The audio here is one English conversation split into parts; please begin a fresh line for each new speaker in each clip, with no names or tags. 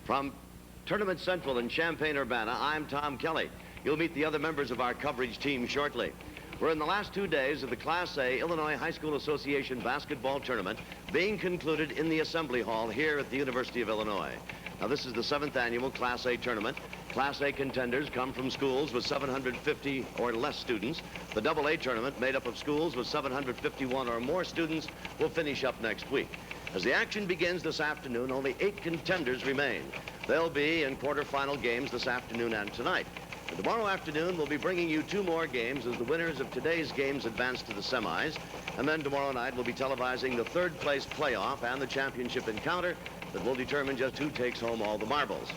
From Tournament Central in Champaign-Urbana, I'm Tom Kelly. You'll meet the other members of our coverage team shortly. We're in the last 2 days of the Class A Illinois High School Association basketball tournament being concluded in the Assembly Hall here at the University of Illinois. Now, this is the 7th annual Class A tournament. Class A contenders come from schools with 750 or less students. The AA tournament, made up of schools with 751 or more students, will finish up next week. As the action begins this afternoon, only 8 contenders remain. They'll be in quarterfinal games this afternoon and tonight. And tomorrow afternoon, we'll be bringing you 2 more games as the winners of today's games advance to the semis. And then tomorrow night, we'll be televising the 3rd place playoff and the championship encounter that will determine just who takes home all the marbles.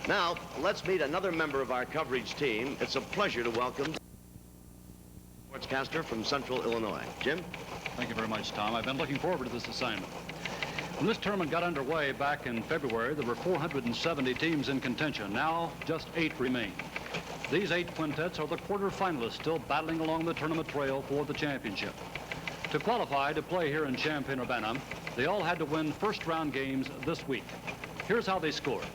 Now, let's meet another member of our coverage team. It's a pleasure to welcome sportscaster from Central Illinois. Jim?
Thank you very much, Tom. I've been looking forward to this assignment. When this tournament got underway back in February, there were 470 teams in contention. Now, just 8 remain. These 8 quintets are the quarterfinalists still battling along the tournament trail for the championship. To qualify to play here in Champaign-Urbana, they all had to win first-round games this week. Here's how they scored.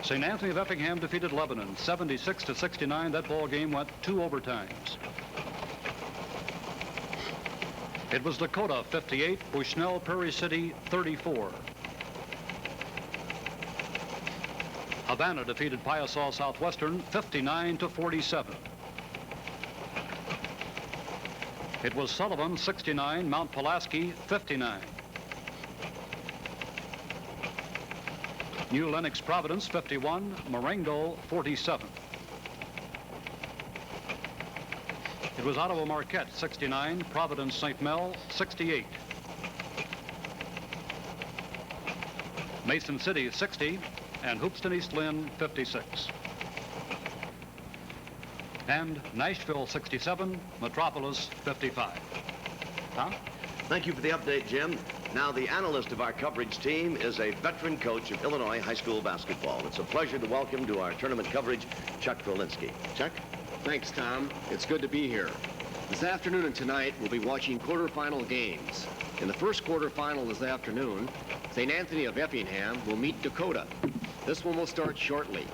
St. Anthony of Effingham defeated Lebanon 76-69. That ball game went 2 overtimes. It was Dakota 58, Bushnell Prairie City 34. HAVANA defeated Piasaw Southwestern 59-47. It was Sullivan 69, Mount Pulaski 59. New Lenox Providence 51, Marengo 47. It was Ottawa Marquette 69, Providence St. Mel 68. Mason City 60, and Hoopeston East Lynn 56. And Nashville 67, Metropolis 55. Tom?
Thank you for the update, Jim. Now, the analyst of our coverage team is a veteran coach of Illinois high school basketball. It's a pleasure to welcome to our tournament coverage, Chuck Grolinski. Chuck?
Thanks, Tom. It's good to be here. This afternoon and tonight, we'll be watching quarterfinal games. In the first quarterfinal this afternoon, St. Anthony of Effingham will meet Dakota. This one will start shortly.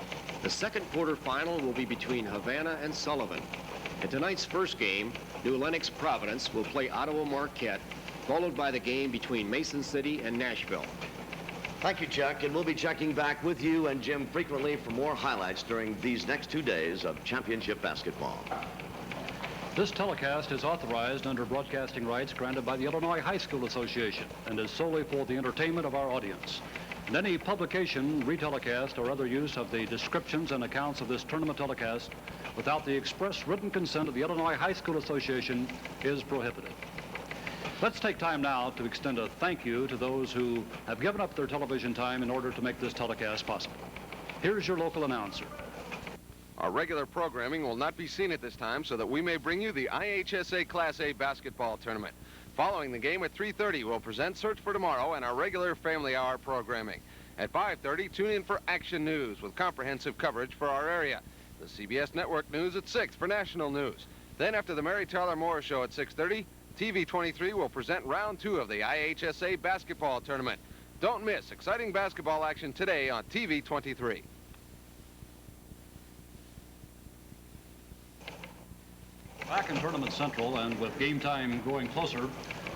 The second quarterfinal will be between HAVANA and Sullivan. In tonight's first game, New Lenox Providence will play Ottawa Marquette, followed by the game between Mason City and Nashville.
Thank you, Chuck, and we'll be checking back with you and Jim frequently for more highlights during these next 2 days of championship basketball.
This telecast is authorized under broadcasting rights granted by the Illinois High School Association and is solely for the entertainment of our audience. And any publication, retelecast, or other use of the descriptions and accounts of this tournament telecast without the express written consent of the Illinois High School Association is prohibited. Let's take time now to extend a thank you to those who have given up their television time in order to make this telecast possible. Here's your local announcer.
Our regular programming will not be seen at this time so that we may bring you the IHSA Class A basketball tournament. Following the game at 3:30, we'll present Search for Tomorrow and our regular Family Hour programming. At 5:30, tune in for Action News with comprehensive coverage for our area. The CBS Network News at 6 for national news. Then after the Mary Tyler Moore Show at 6:30, TV 23 will present round 2 of the IHSA basketball tournament. Don't miss exciting basketball action today on TV 23.
Back in Tournament Central, and with game time growing closer,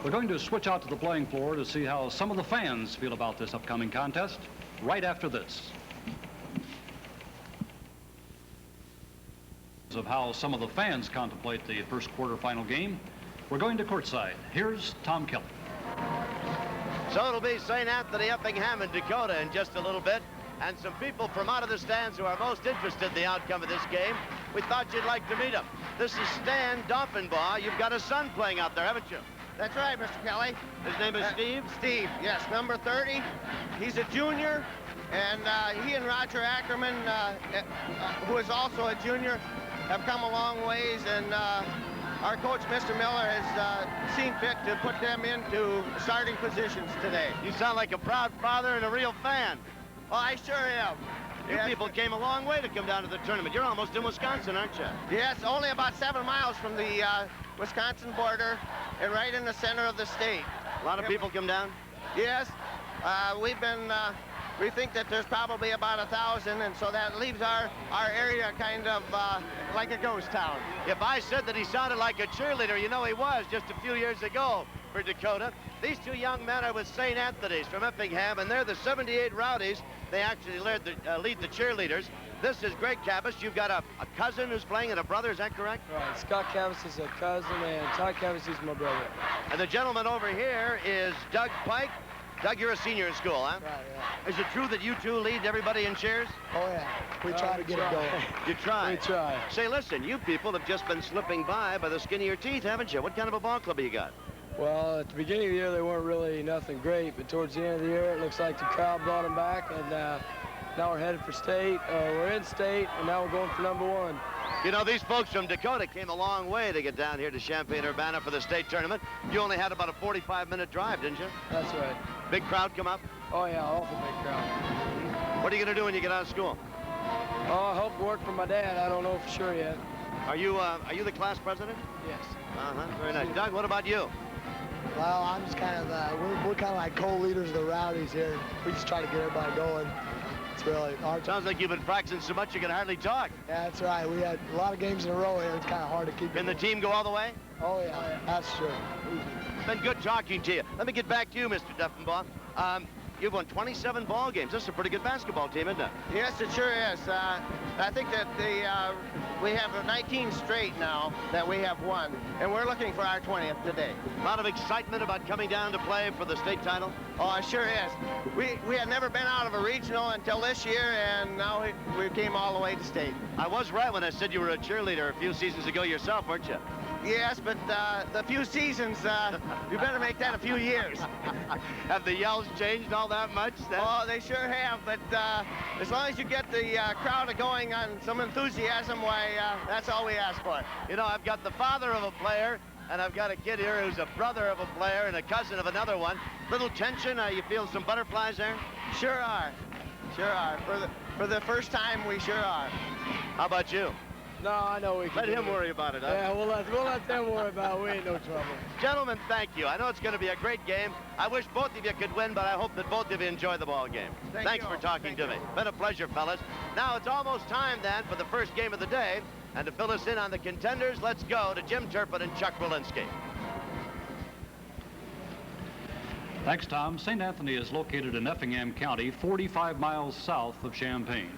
we're going to switch out to the playing floor to see how some of the fans feel about this upcoming contest right after this. Of how some of the fans contemplate the first quarterfinal game, we're going to courtside. Here's Tom Kelly.
So it'll be St. Anthony, Effingham, and Dakota in just a little bit. And some people from out of the stands who are most interested in the outcome of this game. We thought you'd like to meet them. This is Stan Doffenbaugh. You've got a son playing out there, haven't you?
That's right, Mr. Kelly.
His name is Steve?
Steve, yes, number 30. He's a junior, and he and Roger Ackerman, who is also a junior, have come a long ways, and our coach, Mr. Miller, has seen fit to put them into starting positions today.
You sound like a proud father and a real fan.
Well, I sure am.
You
Yes.
people came a long way to come down to the tournament. You're almost in Wisconsin, aren't you?
Yes, only about 7 miles from the Wisconsin border and right in the center of the state.
A lot of people come down?
Yes, we've been we think that there's probably about 1,000, and so that leaves our area kind of like a ghost town.
If I said that he sounded like a cheerleader, you know he was just a few years ago for Dakota. These two young men are with St. Anthony's from Effingham, and they're the 78 Rowdies. They actually lead the cheerleaders. This is Greg Cabas. You've got a cousin who's playing and a brother, is that correct?
Right, Scott Cabas is a cousin, and Todd Cabas is my brother.
And the gentleman over here is Doug Pike. Doug, you're a senior in school, huh?
Right, yeah.
Is it true that you two lead everybody in cheers?
Oh, yeah. We try to get it going.
You try?
We try.
Say, listen, you people have just been slipping by the skin of your teeth, haven't you? What kind of a ball club have you got?
Well, at the beginning of the year, they weren't really nothing great, but towards the end of the year, it looks like the crowd brought them back, and now we're headed for state. We're in state, and now we're going for #1.
You know, these folks from Dakota came a long way to get down here to Champaign-Urbana for the state tournament. You only had about a 45-minute drive, didn't you?
That's right.
Big crowd come up?
Oh, yeah, awful big crowd.
What are you going to do when you get out of school?
Oh, I hope to work for my dad. I don't know for sure yet.
Are you the class president?
Yes.
Uh-huh, very nice. Doug, what about you?
Well, I'm just kind of, we're kind of like co-leaders of the Rowdies here. We just try to get everybody going. It's really hard.
Sounds like you've been practicing so much you can hardly talk.
Yeah, that's right. We had a lot of games in a row here. It's kind of hard to keep.
Can the team go all the way?
Oh, yeah, that's true.
It's been good talking to you. Let me get back to you, Mr. Duffenbaugh. You've won 27 ball games. This is a pretty good basketball team, isn't it?
Yes, it sure is. I think that we have 19 straight now that we have won, and we're looking for our 20th today.
A lot of excitement about coming down to play for the state title?
Oh, it sure is. We had never been out of a regional until this year, and now we came all the way to state.
I was right when I said you were a cheerleader a few seasons ago yourself, weren't you?
Yes, but the few seasons, you better make that a few years.
Have the yells changed all that much?
Oh, they sure have, but as long as you get the crowd going on some enthusiasm, why, that's all we ask for.
You know, I've got the father of a player, and I've got a kid here who's a brother of a player and a cousin of another one. Little tension, you feel some butterflies there?
Sure are. Sure are. For the first time, we sure are.
How about you?
No, I know we can.
Let him worry about it, huh?
Yeah, we'll let them worry about it. We ain't no trouble.
Gentlemen, thank you. I know it's going to be a great game. I wish both of you could win, but I hope that both of you enjoy the ball game. Thanks for talking to me. Been a pleasure, fellas. Now it's almost time then for the first game of the day. And to fill us in on the contenders, let's go to Jim Turpin and Chuck Walensky.
Thanks, Tom. St. Anthony is located in Effingham County, 45 miles south of Champaign.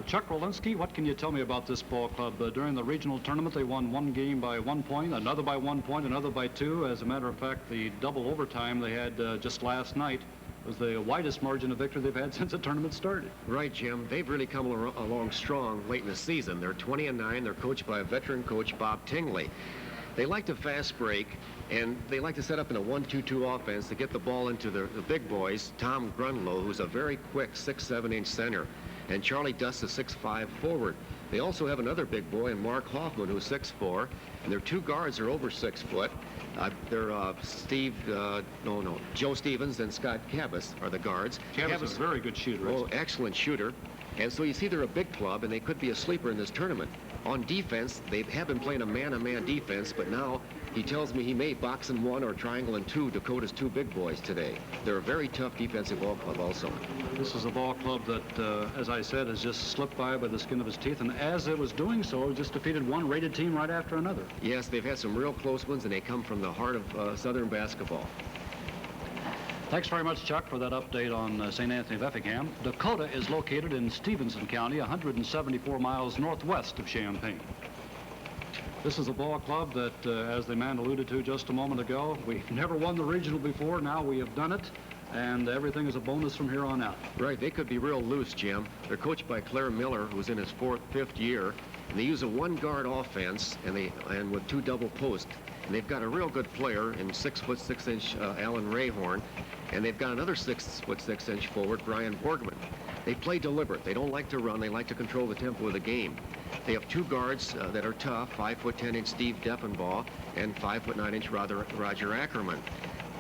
Chuck Walensky, what can you tell me about this ball club? During the regional tournament, they won one game by 1 point, another by 1 point, another by 2. As a matter of fact, the double overtime they had just last night was the widest margin of victory they've had since the tournament started.
Right, Jim. They've really come along strong late in the season. They're 20-9. They're coached by a veteran coach, Bob Tingley. They like to fast break, and they like to set up in a 1-2-2 offense to get the ball into the big boys. Tom Grunlow, who's a very quick 6'7" center, and Charlie Dust, a 6'5" forward. They also have another big boy, and Mark Hoffman, who's 6'4", and their two guards are over 6 foot. They're Joe Stevens and Scott Cabas are the guards.
Cabas is a very good shooter.
Oh, excellent shooter. And so you see they're a big club, and they could be a sleeper in this tournament. On defense, they have been playing a man-to-man defense, but now he tells me he may box in 1 or triangle in 2 Dakota's two big boys today. They're a very tough defensive ball club also.
This is a ball club that, as I said, has just slipped by the skin of his teeth, and as it was doing so, it just defeated one rated team right after another.
Yes, they've had some real close ones, and they come from the heart of Southern basketball.
Thanks very much, Chuck, for that update on St. Anthony of Effingham. Dakota is located in Stevenson County, 174 miles northwest of Champaign. This is a ball club that, as the man alluded to just a moment ago, we've never won the regional before. Now we have done it, and everything is a bonus from here on out.
Right, they could be real loose, Jim. They're coached by Claire Miller, who's in his 5th year, and they use a 1-guard offense, and with 2 double posts. And they've got a real good player in 6'6" Alan Rayhorn, and th've got another 6'6" forward, Brian Borgman. They play deliberate. They don't like to run. They like to control the tempo of the game. They have 2 guards that are tough, 5'10" Steve Deppenbaugh and 5'9" Roger Ackerman.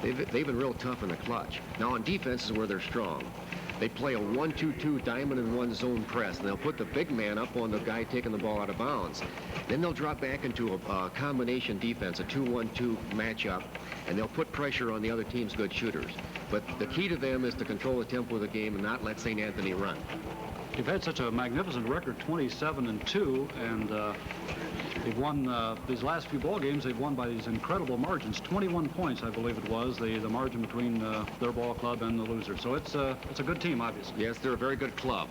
They've been real tough in the clutch. Now on defense is where they're strong. They play a 1-2-2 diamond and one zone press, and they'll put the big man up on the guy taking the ball out of bounds. Then they'll drop back into a combination defense, a 2-1-2 matchup, and they'll put pressure on the other team's good shooters. But the key to them is to control the tempo of the game and not let St. Anthony run.
You've had such a magnificent record, 27-2, and they've won these last few ball games. They've won by these incredible margins, 21 points, I believe it was, the margin between their ball club and the loser. So it's a good team, obviously.
Yes, they're a very good club.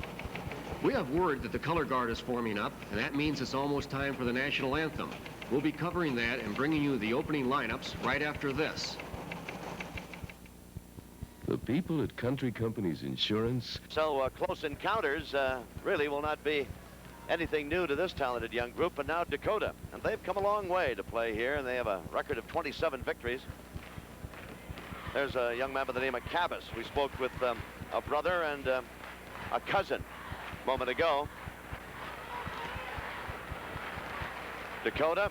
We have word that the color guard is forming up, and that means it's almost time for the national anthem. We'll be covering that and bringing you the opening lineups right after this.
The people at Country Companies Insurance.
So close encounters really will not be anything new to this talented young group. But now Dakota, and they've come a long way to play here, and they have a record of 27 victories. There's a young man by the name of Cabas. We spoke with a brother and a cousin a moment ago. Dakota,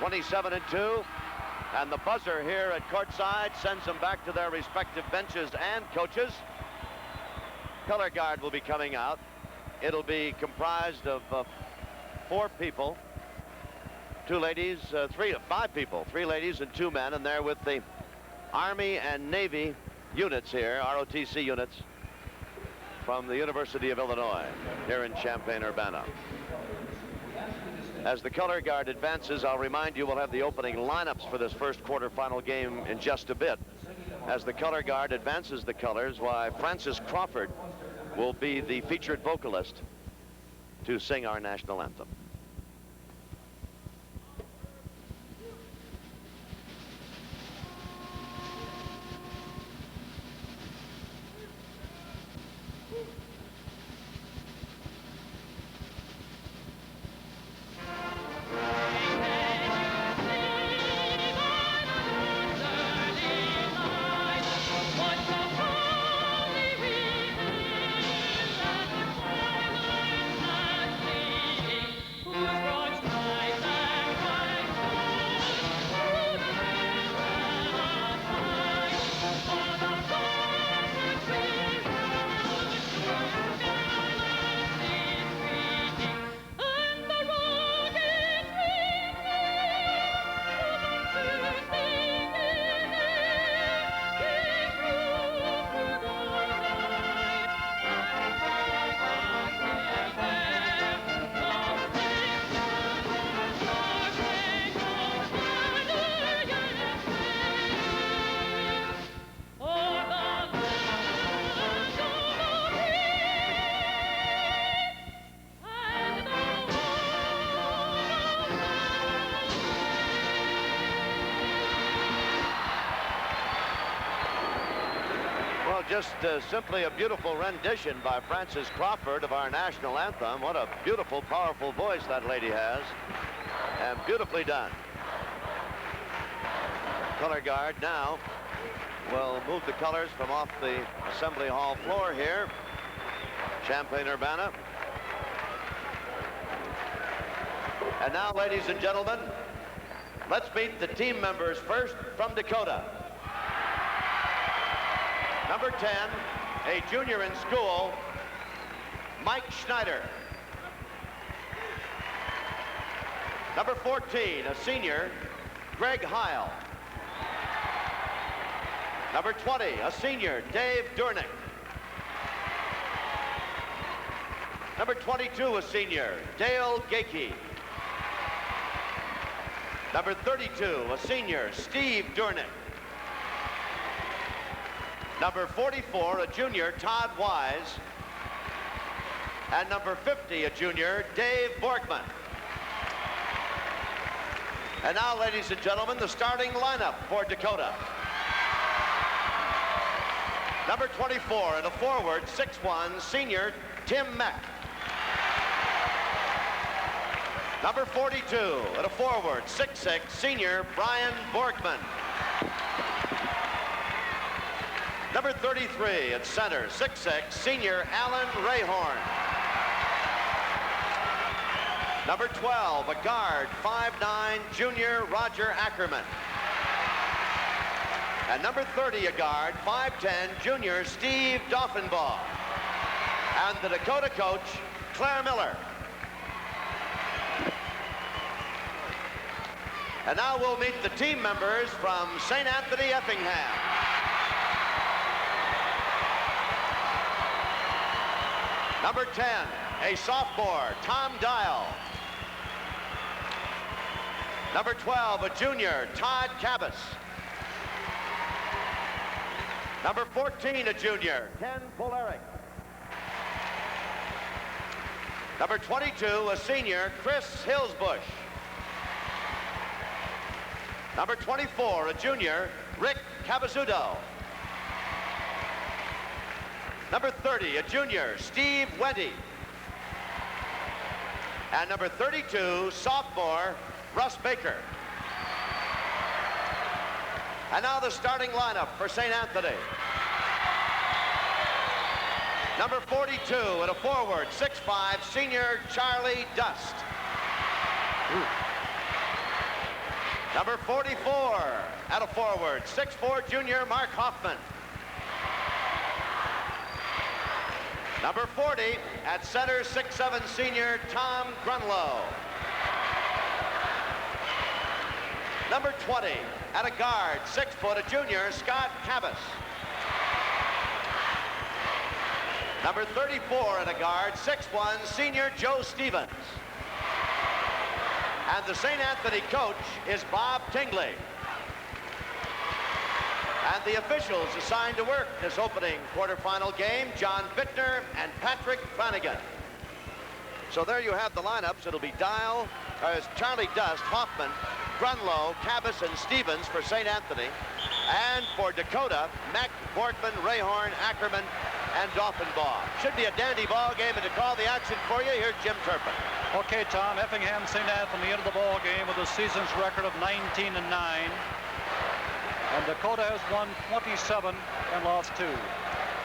27-2. And the buzzer here at courtside sends them back to their respective benches and coaches. Color guard will be coming out. It'll be comprised of 4 people, 2 ladies, 5 people, 3 ladies and 2 men, and they're with the Army and Navy units here, ROTC units, from the University of Illinois here in Champaign-Urbana. As the color guard advances, I'll remind you we'll have the opening lineups for this first quarterfinal game in just a bit. As the color guard advances the colors, why, Francis Crawford will be the featured vocalist to sing our national anthem. Just simply a beautiful rendition by Francis Crawford of our national anthem. What a beautiful, powerful voice that lady has, and beautifully done. Color guard now will move the colors from off the assembly hall floor here, Champaign-Urbana. And now, ladies and gentlemen, let's meet the team members first from Dakota. Number 10, a junior in school, Mike Schneider. Number 14, a senior, Greg Heil. Number 20, a senior, Dave Durnick. Number 22, a senior, Dale Gakey. Number 32, a senior, Steve Durnick. Number 44, a junior, Todd Wise. And number 50, a junior, Dave Borgman. And now, ladies and gentlemen, the starting lineup for Dakota. Number 24, and a forward, 6'1", senior, Tim Meck. Number 42, and a forward, 6'6", senior, Brian Borgman. Number 33 at center, 6'6", senior Alan Rayhorn. Number 12, a guard, 5'9", junior Roger Ackerman. And number 30, a guard, 5'10", junior Steve Doffenbaugh. And the Dakota coach, Claire Miller. And now we'll meet the team members from St. Anthony, Effingham. Number 10, a sophomore, Tom Dial. Number 12, a junior, Todd Cabas. Number 14, a junior, Ken Polaric. Number 22, a senior, Chris Hillsbush. Number 24, a junior, Rick Cavazudo. Number 30, a junior, Steve Wendy. And number 32, sophomore, Russ Baker. And now the starting lineup for St. Anthony. Number 42 at a forward, 6'5", senior Charlie Dust. Number 44 at a forward, 6'4", junior Mark Hoffman. Number 40 at center, 6'7", senior Tom Grunlow. Number 20 at a guard, 6 foot, a junior Scott Cabas. Number 34 at a guard, 6'1", senior Joe Stevens. And the St. Anthony coach is Bob Tingley. And the officials assigned to work this opening quarterfinal game, John Bittner and Patrick Flanagan. So there you have the lineups. It'll be Dial, Charlie Dust, Hoffman, Grunlow, Cabas, and Stevens for St. Anthony. And for Dakota, Mack, Borkman, Rayhorn, Ackerman, and Doffenbaugh. Should be a dandy ball game, and to call the action for you, here's Jim Turpin.
Okay, Tom, Effingham St. Anthony into the ball game with a season's record of 19-9. And Dakota has won 27 and lost 2.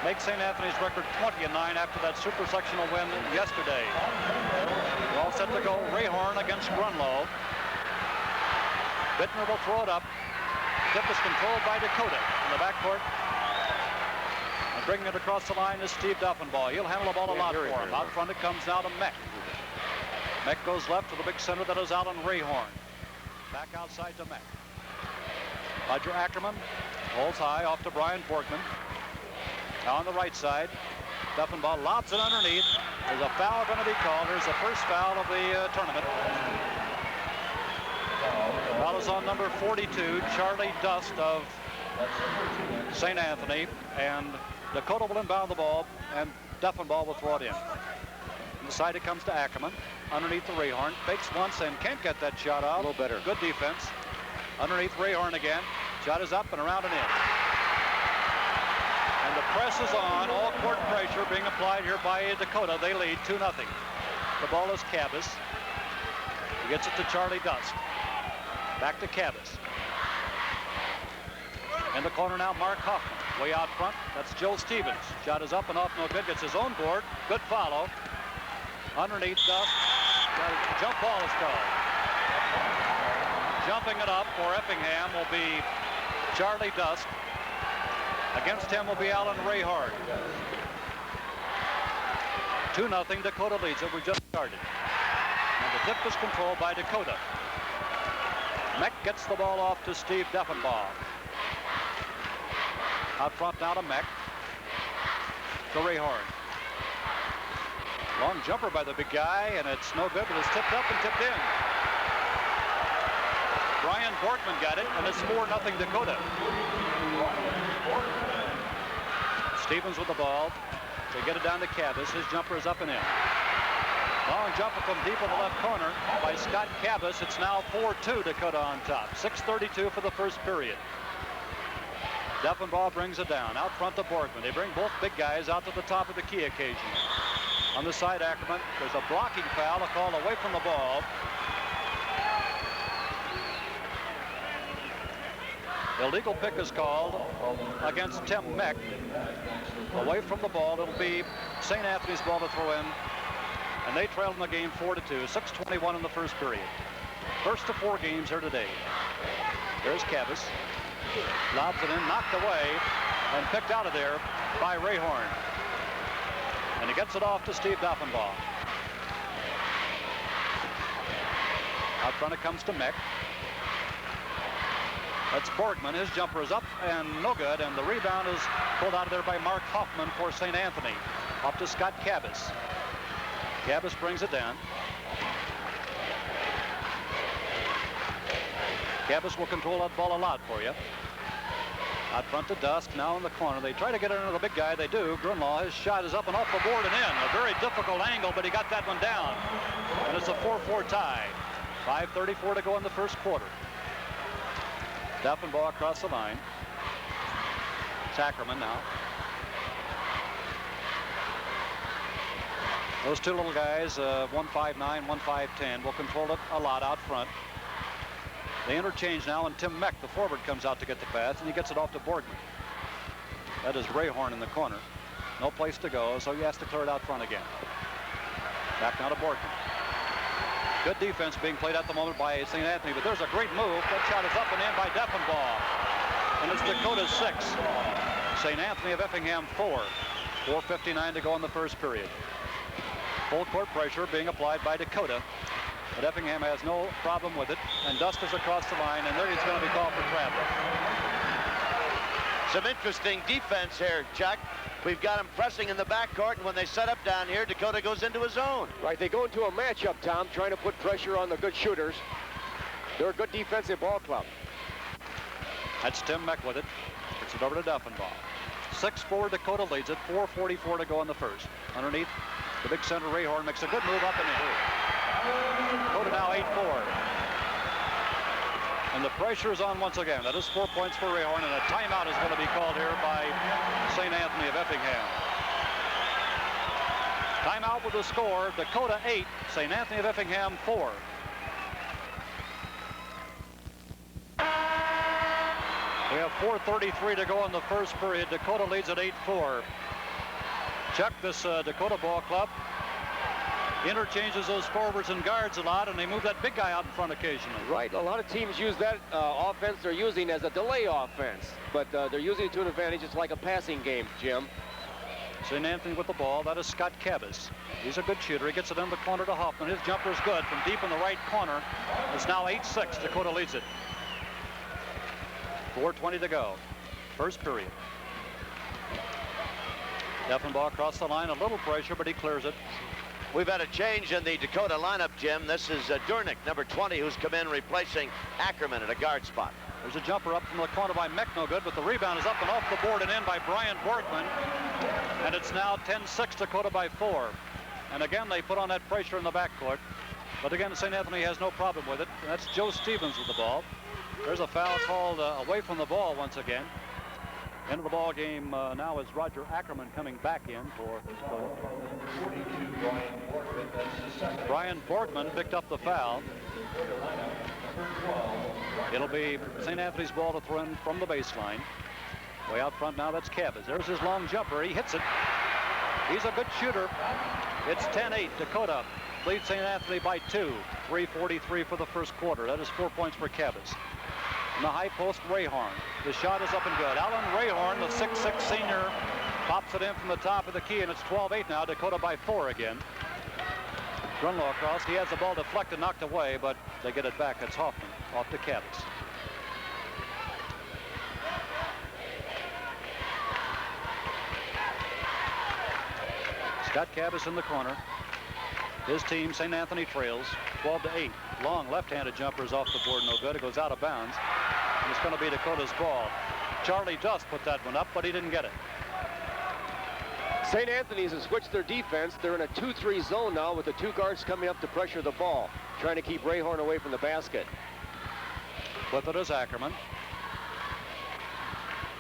Makes St. Anthony's record 20-9 after that super sectional win yesterday. We're all set to go. Rayhorn against Grunlow. Bittner will throw it up. Tip is controlled by Dakota in the backcourt. And bringing it across the line is Steve Doffenbaugh. He'll handle the ball a lot for him. Out front it comes now to Meck. Meck goes left to the big center. That is Alan Rayhorn. Back outside to Meck. Roger Ackerman holds high off to Brian Borkman. Now on the right side, Doffenbaugh lobs it underneath. There's a foul going to be called. There's the first foul of the tournament. Foul is on number 42, Charlie Dust of St. Anthony. And Dakota will inbound the ball, and Doffenbaugh will throw it in. On the side it comes to Ackerman. Underneath the Rayhorn. Fakes once and can't get that shot out. A little better. Good defense. Underneath Rayhorn again. Shot is up and around and in. And the press is on. All court pressure being applied here by Dakota. They lead 2-0. The ball is Cabas. He gets it to Charlie Dust. Back to Cabas. In the corner now, Mark Hoffman. Way out front, that's Joe Stevens. Shot is up and off, no good. Gets his own board. Good follow. Underneath Dust. Jump ball is called. Jumping it up for Effingham will be Charlie Dust. Against him will be Alan Rayhard. 2-0, Dakota leads it. We just started. And the tip is controlled by Dakota. Meck gets the ball off to Steve Doffenbaugh. Out front now to Meck. To Rayhorn. Long jumper by the big guy, and it's no good, but it's tipped up and tipped in. Brian Borkman got it, and it's 4-0 Dakota. Stevens with the ball. They get it down to Cabas. His jumper is up and in. Long jumper from deep in the left corner by Scott Cabas. It's now 4-2 Dakota on top. 6:32 for the first period. Doffenbaugh brings it down. Out front to Borkman. They bring both big guys out to the top of the key occasionally. On the side, Ackerman. There's a blocking foul, a call away from the ball. Illegal pick is called against Tim Meck. Away from the ball, it'll be St. Anthony's ball to throw in. And they trailed in the game 4-2. 6:21 in the first period. First of 4 games here today. There's Cabas. Lobs it in, knocked away, and picked out of there by Rayhorn. And he gets it off to Steve Doffenbaugh. Out front it comes to Mick. That's Borgman. His jumper is up and no good, and the rebound is pulled out of there by Mark Hoffman for St. Anthony. Up to Scott Cabas. Cabas brings it down. Cabas will control that ball a lot for you. Out front to Dusk, now in the corner. They try to get it into the big guy. They do. Grunlaw, his shot is up and off the board and in. A very difficult angle, but he got that one down. And it's a 4-4 tie. 5:34 to go in the first quarter. Doffenbaugh across the line. It's Ackerman now. Those two little guys, 1'5'9", 1'5'10", will control it a lot out front. They interchange now, and Tim Meck, the forward, comes out to get the pass, and he gets it off to Borgman. That is Rayhorn in the corner. No place to go, so he has to clear it out front again. Back now to Borgman. Good defense being played at the moment by St. Anthony, but there's a great move. That shot is up and in by Doffenbaugh. And it's Dakota 6. St. Anthony of Effingham 4. 4:59 to go in the first period. Full court pressure being applied by Dakota. But Effingham has no problem with it. And Dust is across the line, and there he's going to be called for travel.
Some interesting defense here, Chuck. We've got him pressing in the backcourt, and when they set up down here, Dakota goes into his zone.
Right, they go into a matchup, Tom, trying to put pressure on the good shooters. They're a good defensive ball club.
That's Tim Meck with it. Gets it over to Doffenbaugh. 6-4, Dakota leads it. 4:44 to go in the first. Underneath, the big center, Rayhorn, makes a good move up and in. Dakota now 8-4. And the pressure is on once again. That is 4 points for Rayhorn, and a timeout is going to be called here by St. Anthony of Effingham. Timeout with the score, Dakota 8, St. Anthony of Effingham 4. We have 4:33 to go in the first period. Dakota leads at 8-4. Chuck, this Dakota ball club interchanges those forwards and guards a lot, and they move that big guy out in front occasionally.
Right, a lot of teams use that offense they're using as a delay offense, but they're using it to an advantage. It's like a passing game, Jim.
St. Anthony with the ball. That is Scott Cabas. He's a good shooter. He gets it in the corner to Hoffman. His jumper is good from deep in the right corner. It's now 8-6. Dakota leads it. 4:20 to go. First period. Doffenbaugh across the line. A little pressure, but he clears it.
We've had a change in the Dakota lineup, Jim. This is Durnick, number 20, who's come in replacing Ackerman at a guard spot.
There's a jumper up from the corner by Meck, no good, but the rebound is up and off the board and in by Brian Borgman. And it's now 10-6, Dakota by 4. And again, they put on that pressure in the backcourt. But again, St. Anthony has no problem with it. That's Joe Stevens with the ball. There's a foul called away from the ball once again. Into the ball game now is Roger Ackerman coming back in for Brian Borgman picked up the foul. It'll be St. Anthony's ball to throw in from the baseline. Way out front now, that's Cabas. There's his long jumper. He hits it. He's a good shooter. It's 10-8. Dakota leads St. Anthony by 2. 3:43 for the first quarter. That is 4 points for Cabas. In the high post, Rayhorn. The shot is up and good. Alan Rayhorn, the 6'6 senior, pops it in from the top of the key, and it's 12-8 now. Dakota by 4 again. Grunlaw across. He has the ball deflected, knocked away, but they get it back. It's Hoffman off to Cabas. Scott Cabas in the corner. His team, St. Anthony, trails 12-8. Long left-handed jumper is off the board, no good. It goes out of bounds. And it's going to be Dakota's ball. Charlie Dust put that one up, but he didn't get it.
St. Anthony's has switched their defense. They're in a 2-3 zone now with the two guards coming up to pressure the ball, trying to keep Rayhorn away from the basket.
With it is Ackerman.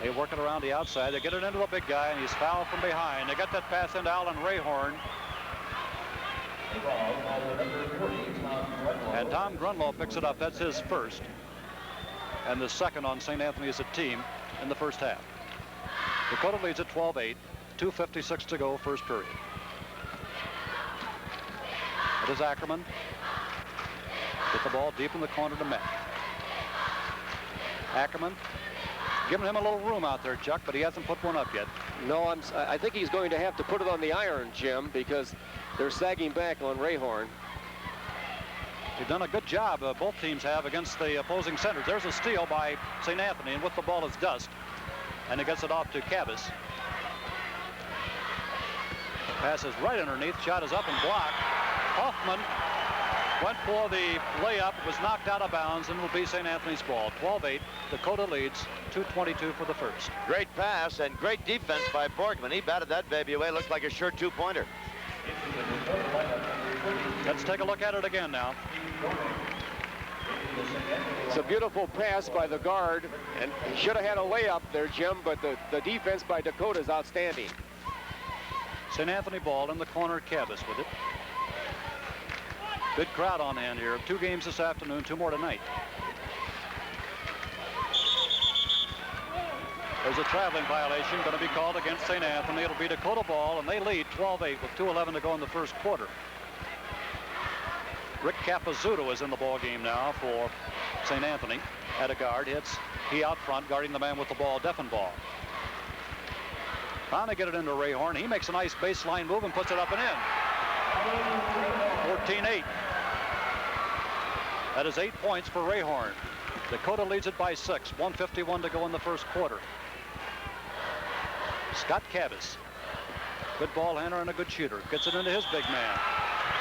They work it around the outside. They get it into the big guy, and he's fouled from behind. They get that pass into Alan Rayhorn. And Tom Grunlaw picks it up. That's his first. And the second on St. Anthony as a team in the first half. Dakota leads at 12-8. 2:56 to go, first period. It is Ackerman. Get the ball deep in the corner to Meck. Ackerman giving him a little room out there, Chuck, but he hasn't put one up yet.
No, I think he's going to have to put it on the iron, Jim, because they're sagging back on Rayhorn.
They've done a good job, both teams have, against the opposing centers. There's a steal by St. Anthony, and with the ball is Dust. And he gets it off to Cabas. Pass is right underneath. Shot is up and blocked. Hoffman went for the layup. It was knocked out of bounds, and will be St. Anthony's ball. 12-8. Dakota leads. 2:22 for the first.
Great pass and great defense by Borgman. He batted that baby away. Looked like a sure two-pointer.
Let's take a look at it again now.
It's a beautiful pass by the guard, and he should have had a layup there, Jim, but the defense by Dakota is outstanding.
St. Anthony ball in the corner. Cabas with it. Good crowd on hand here. 2 games this afternoon, 2 more tonight. There's a traveling violation going to be called against St. Anthony. It'll be Dakota ball, and they lead 12-8 with 2:11 to go in the first quarter. Rick Capizzuto is in the ball game now for St. Anthony. At a guard, he out front guarding the man with the ball, Deffenbaugh. Trying to get it into Rayhorn. He makes a nice baseline move and puts it up and in. 14-8. That is 8 points for Rayhorn. Dakota leads it by 6. 1:51 to go in the first quarter. Scott Cabas, good ball handler and a good shooter. Gets it into his big man.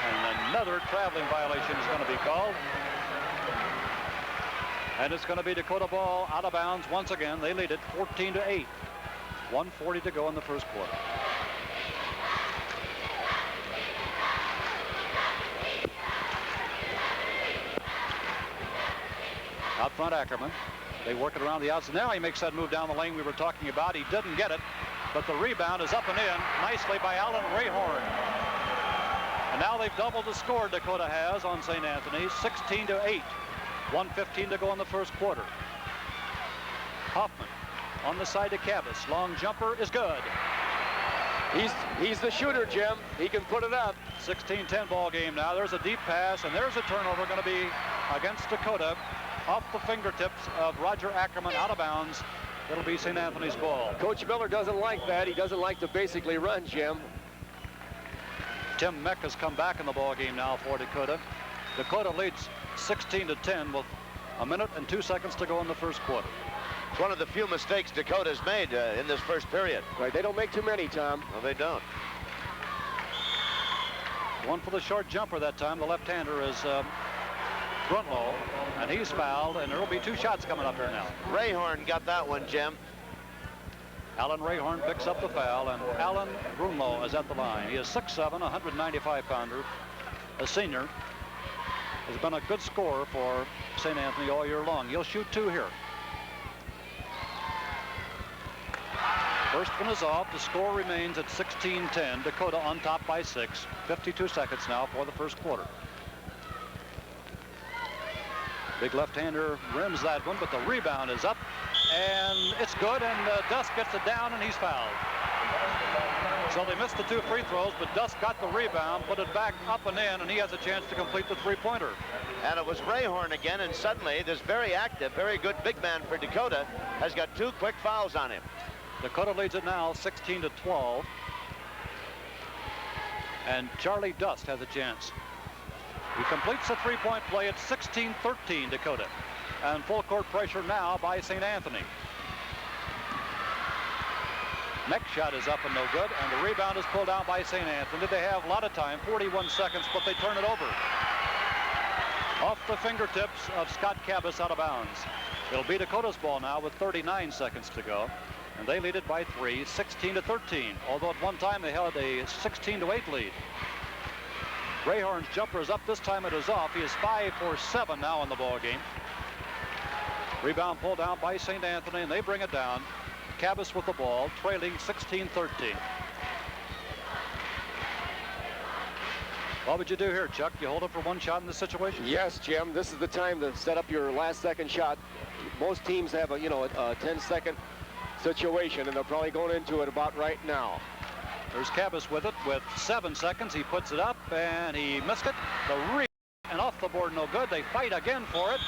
And another traveling violation is going to be called. And it's going to be Dakota ball out of bounds once again. They lead it 14-8. 1:40 to go in the first quarter. Out front, Ackerman. They work it around the outside. Now he makes that move down the lane we were talking about. He didn't get it, but the rebound is up and in nicely by Alan Rayhorn. And now they've doubled the score Dakota has on St. Anthony, 16-8. 1:15 to go in the first quarter. Hoffman on the side to Cabas. Long jumper is good.
He's the shooter, Jim. He can put it up.
16-10 ball game now. There's a deep pass, and there's a turnover going to be against Dakota. Off the fingertips of Roger Ackerman, out of bounds. It'll be St. Anthony's ball.
Coach Miller doesn't like that. He doesn't like to basically run, Jim.
Tim Meck has come back in the ball game now for Dakota. Dakota leads 16-10 with 1 minute and 2 seconds to go in the first quarter.
It's one of the few mistakes Dakota's made in this first period.
Right, they don't make too many, Tom.
No, they don't.
One for the short jumper that time. The left-hander is Brunlow, and he's fouled, and there will be 2 shots coming up here now.
Rayhorn got that one, Jim.
Alan Rayhorn picks up the foul, and Alan Brunlow is at the line. He is 6'7", 195-pounder, a senior. Has been a good scorer for St. Anthony all year long. He'll shoot 2 here. First one is off. The score remains at 16-10. Dakota on top by 6. 52 seconds now for the first quarter. Big left-hander rims that one, but the rebound is up, and it's good, and Dust gets it down, and he's fouled. So they missed the 2 free throws, but Dust got the rebound, put it back up and in, and he has a chance to complete the 3-pointer.
And it was Rayhorn again, and suddenly this very active, very good big man for Dakota has got 2 quick fouls on him.
Dakota leads it now 16-12, and Charlie Dust has a chance. He completes the 3-point play at 16-13 Dakota, and full court pressure now by St. Anthony. Next shot is up and no good, and the rebound is pulled out by St. Anthony. They have a lot of time, 41 seconds, but they turn it over. Off the fingertips of Scott Cabas, out of bounds. It'll be Dakota's ball now with 39 seconds to go, and they lead it by 3, 16-13, although at one time they held a 16-8 lead. Rayhorn's jumper is up. This time it is off. He is 5 for 7 now in the ball game. Rebound pulled down by St. Anthony, and they bring it down. Cabas with the ball, trailing 16-13. What would you do here, Chuck? You hold it for 1 shot in this situation?
Yes, Jim. This is the time to set up your last-second shot. Most teams have a 10-second situation, and they're probably going into it about right now.
There's Cabas with it with 7 seconds. He puts it up, and he missed it. The rebound, and off the board, no good. They fight again for it.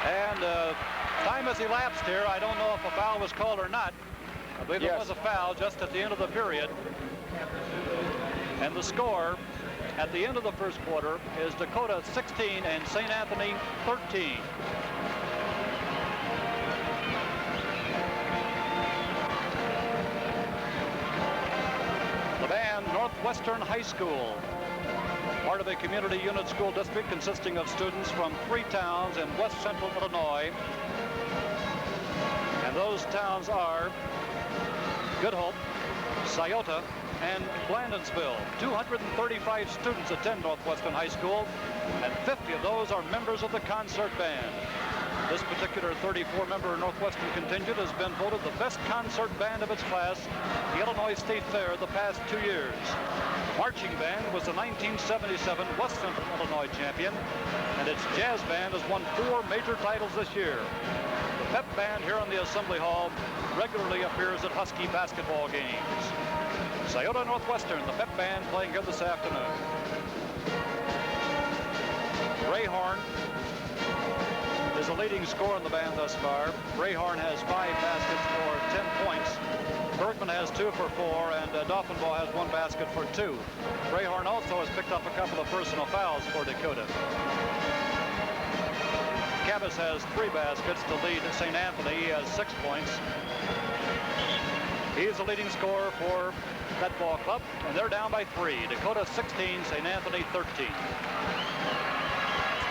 And Time has elapsed here. I don't know if a foul was called or not. I believe there was a foul just at the end of the period. And the score at the end of the first quarter is Dakota 16 and St. Anthony 13. The band, Northwestern High School, part of a community unit school district consisting of students from 3 towns in west central Illinois. And those towns are Good Hope, Scioto, and Blandonsville. 235 students attend Northwestern High School, and 50 of those are members of the concert band. This particular 34-member Northwestern contingent has been voted the best concert band of its class at the Illinois State Fair the past 2 years. Marching band was the 1977 West Central Illinois champion, and its jazz band has won 4 major titles this year. The pep band here in the Assembly Hall regularly appears at Husky basketball games. Scioto Northwestern, the pep band, playing good this afternoon. Ray Horn is the leading scorer in the band thus far. Ray Horn has 5 baskets for 10 points. Bergman has 2 for 4, and Doffenbaugh has 1 basket for 2. Ray Horn also has picked up a couple of personal fouls for Dakota. Cabas has 3 baskets to lead St. Anthony. He has 6 points. He is the leading scorer for that ball club, and they're down by 3. Dakota 16, St. Anthony 13.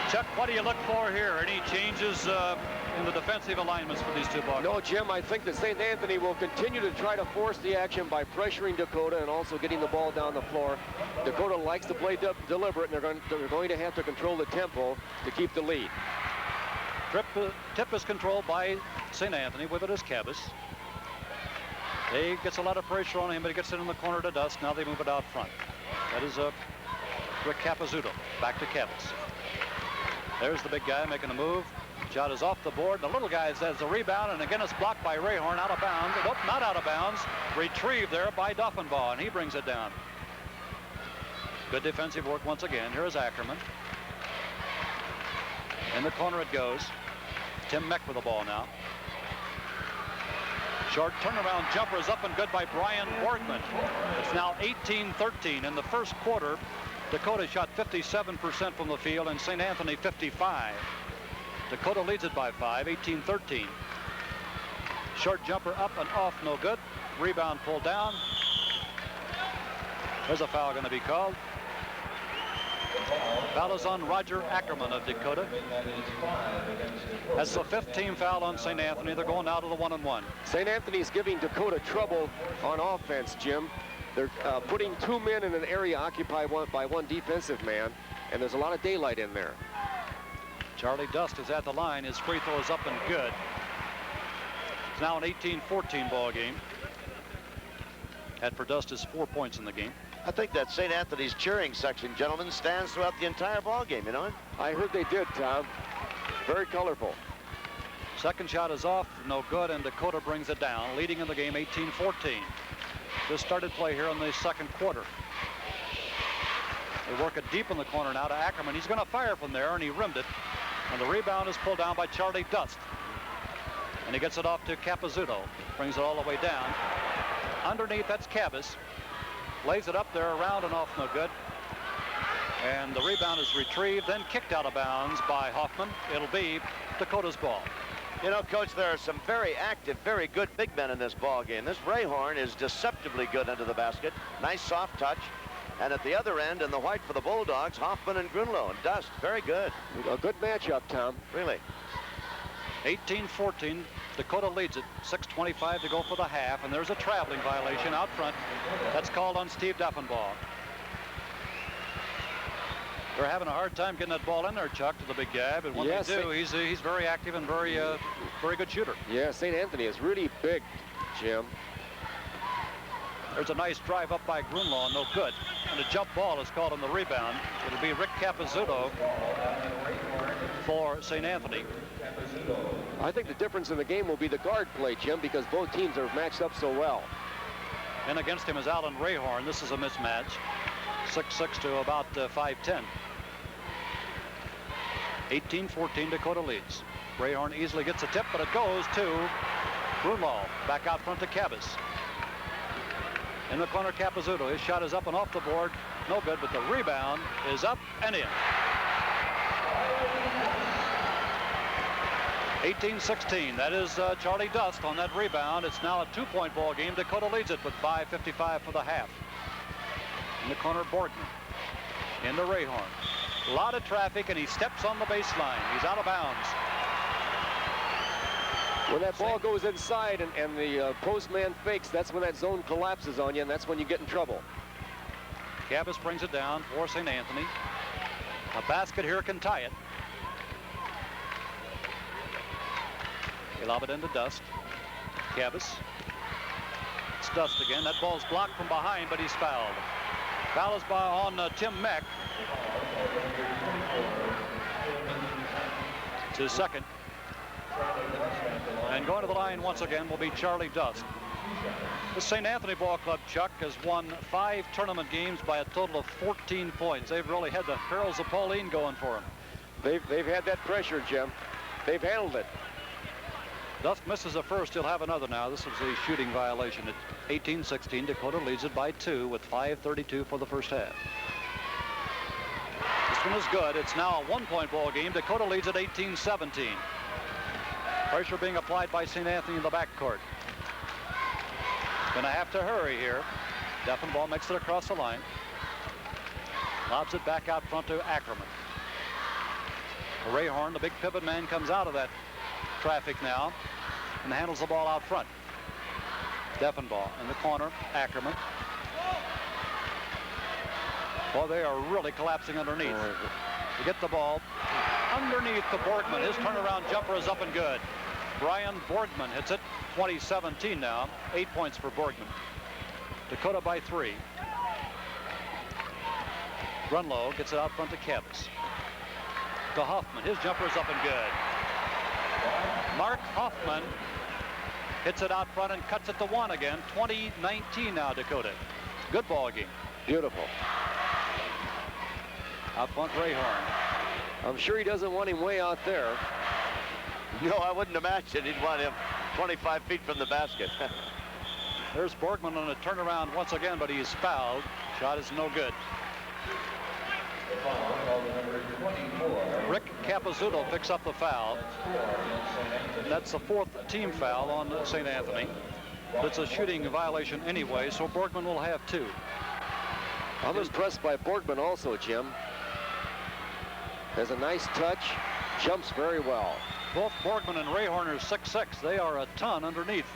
Chuck, what do you look for here? Any changes in the defensive alignments for these two ball clubs?
No, Jim, I think that St. Anthony will continue to try to force the action by pressuring Dakota and also getting the ball down the floor. Dakota likes to play deliberate, and they're going to have to control the tempo to keep the lead.
Tip is controlled by St. Anthony. With it is Cabas. He gets a lot of pressure on him, but he gets it in the corner to Dust. Now they move it out front. That is Rick Capizzuto. Back to Cabas. There's the big guy making a move. Shot is off the board. The little guy has the rebound, and again it's blocked by Rayhorn, out of bounds. Nope, not out of bounds. Retrieved there by Doffenbaugh, and he brings it down. Good defensive work once again. Here is Ackerman. In the corner it goes. Tim Meck with the ball now. Short turnaround jumper is up and good by Brian Borgman. It's now 18-13. In the first quarter, Dakota shot 57% from the field and St. Anthony 55. Dakota leads it by 5, 18-13. Short jumper up and off, no good. Rebound pulled down. There's a foul going to be called. Foul is on Roger Ackerman of Dakota. That's the 5th team foul on St. Anthony. They're going out of the 1-and-1.
St. Anthony's giving Dakota trouble on offense, Jim. They're putting 2 men in an area occupied by 1 defensive man, and there's a lot of daylight in there.
Charlie Dust is at the line. His free throw is up and good. It's now an 18-14 ball game. Had for Dust is 4 points in the game.
I think that St. Anthony's cheering section, gentlemen, stands throughout the entire ball game, you know?
I heard they did, Tom. Very colorful.
Second shot is off, no good, and Dakota brings it down, leading in the game 18-14. Just started play here in the second quarter. They work it deep in the corner now to Ackerman. He's going to fire from there, and he rimmed it. And the rebound is pulled down by Charlie Dust. And he gets it off to Capizzuto. Brings it all the way down. Underneath, that's Cabas. Lays it up there, around and off, no good. And the rebound is retrieved, then kicked out of bounds by Hoffman. It'll be Dakota's ball.
You know, Coach, there are some very active, very good big men in this ball game. This Rayhorn is deceptively good under the basket. Nice soft touch. And at the other end, in the white for the Bulldogs, Hoffman and Grunlow. And Dust, very good.
A good matchup, Tom.
Really.
18-14. Dakota leads it. 6:25 to go for the half, and there's a traveling violation out front. That's called on Steve Doffenbaugh. They're having a hard time getting that ball in there, Chuck, to the big guy, but when they do, he's very active and very good shooter.
Yeah, St. Anthony is really big, Jim.
There's a nice drive up by Grunlaw, no good. And a jump ball is called on the rebound. It'll be Rick Capizzuto for St. Anthony.
I think the difference in the game will be the guard play, Jim, because both teams are matched up so well.
And against him is Alan Rayhorn. This is a mismatch. 6'6" to about 5'10". 18-14, Dakota leads. Rayhorn easily gets a tip, but it goes to Brunlaw. Back out front to Cabas. In the corner, Capizzuto. His shot is up and off the board. No good, but the rebound is up and in. 18-16. That is Charlie Dust on that rebound. It's now a 2-point ball game. Dakota leads it with 5:55 for the half. In the corner, Borgman. Into Rayhorn. A lot of traffic, and he steps on the baseline. He's out of bounds.
When that ball goes inside and the postman fakes, that's when that zone collapses on you, and that's when you get in trouble.
Cabas brings it down for St. Anthony. A basket here can tie it. They lob it into Dust. Cabas. It's Dust again. That ball's blocked from behind, but he's fouled. Foul is on Tim Meck. It's his second. And going to the line once again will be Charlie Dust. The St. Anthony Ball Club, Chuck, has won 5 tournament games by a total of 14 points. They've really had the perils of Pauline going for them.
They've had that pressure, Jim. They've handled it.
Dust misses a first. He'll have another now. This is a shooting violation. At 18-16, Dakota leads it by 2 with 5:32 for the first half. This one is good. It's now a 1-point ball game. Dakota leads at 18-17. Pressure being applied by St. Anthony in the backcourt. Gonna have to hurry here. Defenball makes it across the line. Lobs it back out front to Ackerman. Rayhorn, the big pivot man, comes out of that traffic now and handles the ball out front. Defenball in the corner. Ackerman. Well, they are really collapsing underneath. To get the ball underneath to Borgman. His turnaround jumper is up and good. Brian Borgman hits it. 20-17 now. 8 points for Borgman. Dakota by 3. Grunlow gets it out front to Cabas. To Hoffman. His jumper is up and good. Mark Hoffman hits it out front and cuts it to 1 again. 20-19 now, Dakota. Good ball game.
Beautiful.
Out front, Rayhorn.
I'm sure he doesn't want him way out there.
No, I wouldn't imagine he'd want him 25 feet from the basket.
There's Borgman on a turnaround once again, but he's fouled. Shot is no good. Rick Capizzuto picks up the foul. That's the 4th team foul on St. Anthony. But it's a shooting violation anyway, so Borgman will have 2.
I'm impressed by Borgman also, Jim. Has a nice touch, jumps very well.
Both Borgman and Rayhorn are 6'6". They are a ton underneath.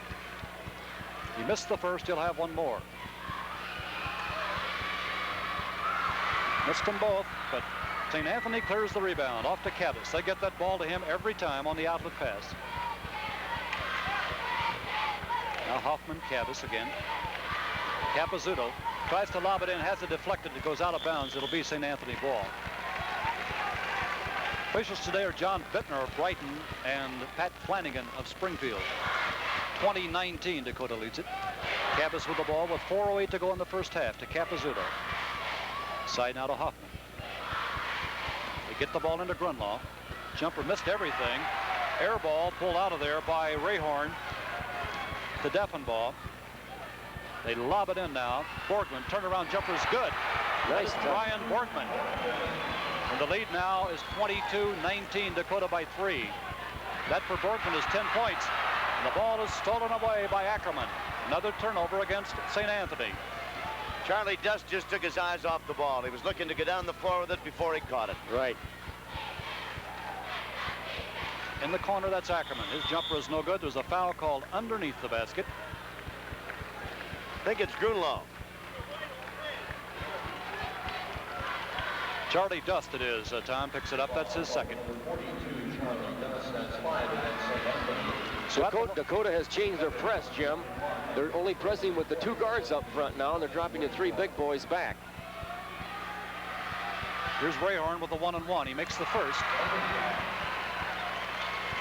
He missed the first, he'll have 1 more. Missed them both, but St. Anthony clears the rebound off to Cabas. They get that ball to him every time on the outlet pass. Now Hoffman, Cabas again. Capizzuto tries to lob it in, has it deflected. It goes out of bounds. It'll be St. Anthony ball. Officials today are John Bittner of Brighton and Pat Flanagan of Springfield. 20-19, Dakota leads it. Cabas with the ball with 4:08 to go in the first half to Capizzuto. Side now to Hoffman. They get the ball into Grunlaw. Jumper missed everything. Air ball pulled out of there by Rayhorn to Defenball. They lob it in now. Borgman, turnaround jumper is good.
Nice.
Brian Borgman. And the lead now is 22-19, Dakota by 3. That for Borgman is 10 points. And the ball is stolen away by Ackerman. Another turnover against St. Anthony.
Charlie Dust just took his eyes off the ball. He was looking to go down the floor with it before he caught it.
Right.
In the corner, that's Ackerman. His jumper is no good. There's a foul called underneath the basket.
I think it's Grunlow.
Charlie Dust it is. Tom picks it up. That's his second.
So Dakota has changed their press, Jim. They're only pressing with the 2 guards up front now, and they're dropping the 3 big boys back.
Here's Rayhorn with the 1-and-1. He makes the first.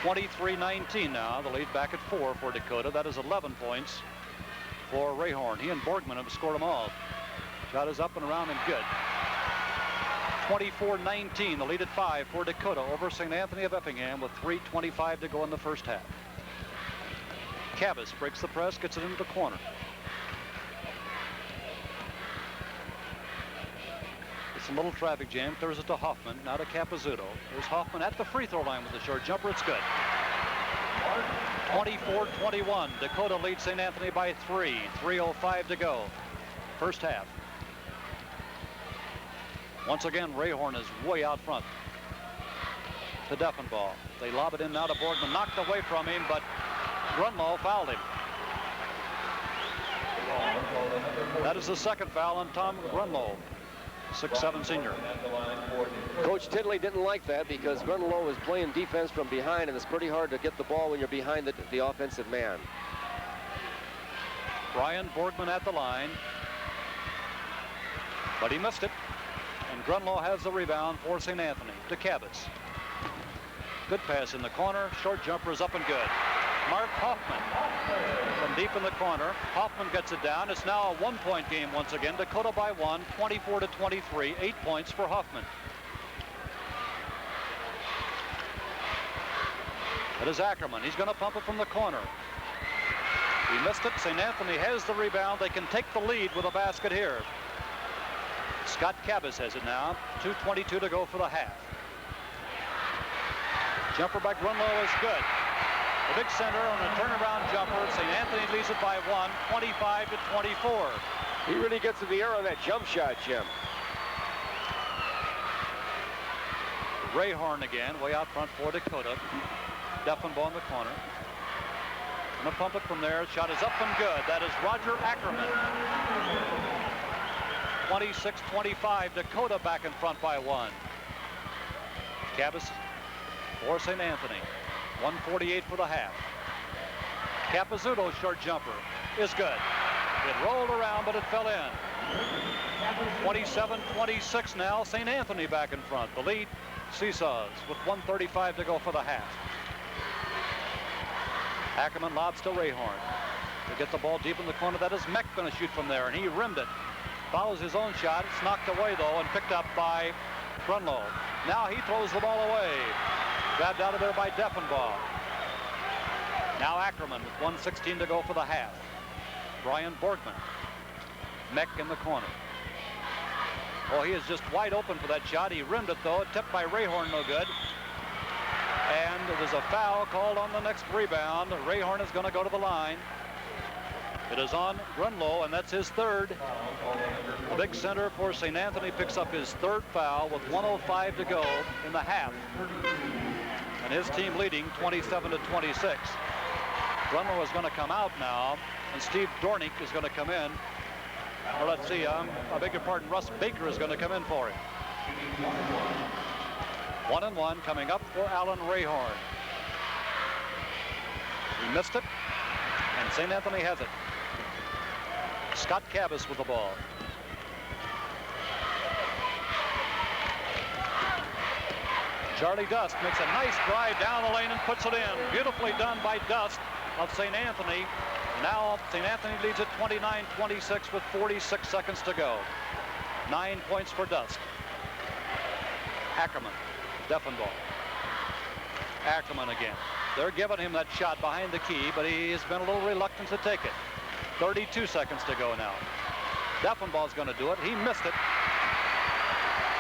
23-19 now. The lead back at 4 for Dakota. That is 11 points for Rayhorn. He and Borgman have scored them all. Shot is up and around and good. 24-19, the lead at 5 for Dakota over St. Anthony of Effingham with 3:25 to go in the first half. Cabas breaks the press, gets it into the corner. It's a little traffic jam, throws it to Hoffman, now to Capizzuto. There's Hoffman at the free throw line with the short jumper, it's good. 24-21, Dakota leads St. Anthony by 3, 3:05 to go. First half. Once again, Rayhorn is way out front. To Deffenbaugh. They lob it in now to Borgman, knocked away from him, but Grunlow fouled him. That is the second foul on Tom Grunlow, 6'7" senior.
Coach Tinley didn't like that because Grunlow was playing defense from behind, and it's pretty hard to get the ball when you're behind the offensive man.
Brian Borgman at the line, but he missed it. And Grunlow has the rebound for St. Anthony to Cabas. Good pass in the corner. Short jumper is up and good. Mark Hoffman from deep in the corner. Hoffman gets it down. It's now a 1-point game once again. Dakota by 1, 24-23. 8 points for Hoffman. It is Ackerman. He's going to pump it from the corner. He missed it. St. Anthony has the rebound. They can take the lead with a basket here. Scott Cabas has it now. 2:22 to go for the half. Jumper by Grunlow is good. The big center on a turnaround jumper. St. Anthony leads it by 1, 25-24.
He really gets in the air on that jump shot, Jim.
Rayhorn again, way out front for Dakota. Deffenbaugh in the corner. Gonna pump it from there. Shot is up and good. That is Roger Ackerman. 26-25. Dakota back in front by 1. Cabas for St. Anthony. 1:48 for the half. Capizzuto's short jumper is good. It rolled around, but it fell in. 27-26 now. St. Anthony back in front. The lead seesaws with 1:35 to go for the half. Ackerman lobs to Rayhorn. To get the ball deep in the corner. That is Meck going to shoot from there, and he rimmed it. Follows his own shot. It's knocked away, though, and picked up by Grunlow. Now he throws the ball away. Grabbed out of there by Deffenbaugh. Now Ackerman with 1:16 to go for the half. Brian Borgman. Meck in the corner. Oh, he is just wide open for that shot. He rimmed it, though. Tipped by Rayhorn, no good. And there's a foul called on the next rebound. Rayhorn is going to go to the line. It is on Grunlow, and that's his third. The big center for St. Anthony picks up his third foul with 1:05 to go in the half. And his team leading 27-26. Grunlow is going to come out now, and Steve Dornick is going to come in. Or let's see, I beg your pardon, Russ Baker is going to come in for him. 1-1 coming up for Alan Rayhorn. He missed it, and St. Anthony has it. Scott Cabas with the ball. Charlie Dust makes a nice drive down the lane and puts it in. Beautifully done by Dust of St. Anthony. Now St. Anthony leads at 29-26 with 46 seconds to go. 9 points for Dust. Ackerman, Deffenbaugh. Ackerman again. They're giving him that shot behind the key, but he has been a little reluctant to take it. 32 seconds to go now. Deffenbaugh's going to do it. He missed it.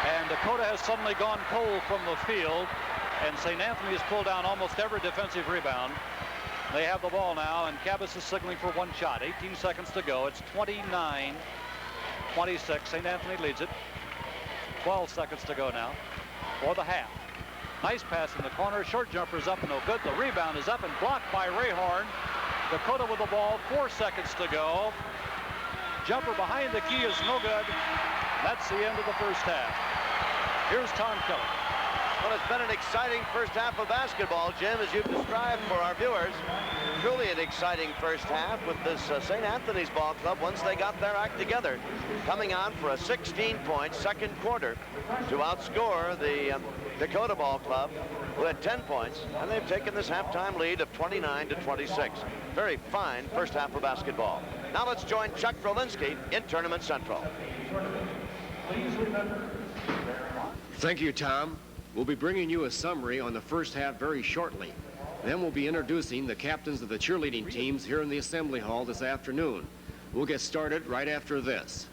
And Dakota has suddenly gone cold from the field, and St. Anthony has pulled down almost every defensive rebound. They have the ball now, and Cabas is signaling for one shot. 18 seconds to go. It's 29-26. St. Anthony leads it. 12 seconds to go now for the half. Nice pass in the corner. Short jumper's up and no good. The rebound is up and blocked by Rayhorn. Dakota with the ball. 4 seconds to go. Jumper behind the key is no good. That's the end of the first half. Here's Tom Kelly.
Well, it's been an exciting first half of basketball, Jim, as you've described for our viewers. Truly an exciting first half with this St. Anthony's ball club, once they got their act together, coming on for a 16-point second quarter to outscore the Dakota ball club, who had 10 points, and they've taken this halftime lead of 29-26. Very fine first half of basketball. Now let's join Chuck Brolinski in Tournament Central.
Please remember,
Thank you, Tom. We'll be bringing you a summary on the first half very shortly. Then we'll be introducing the captains of the cheerleading teams here in the Assembly Hall this afternoon. We'll get started right after this.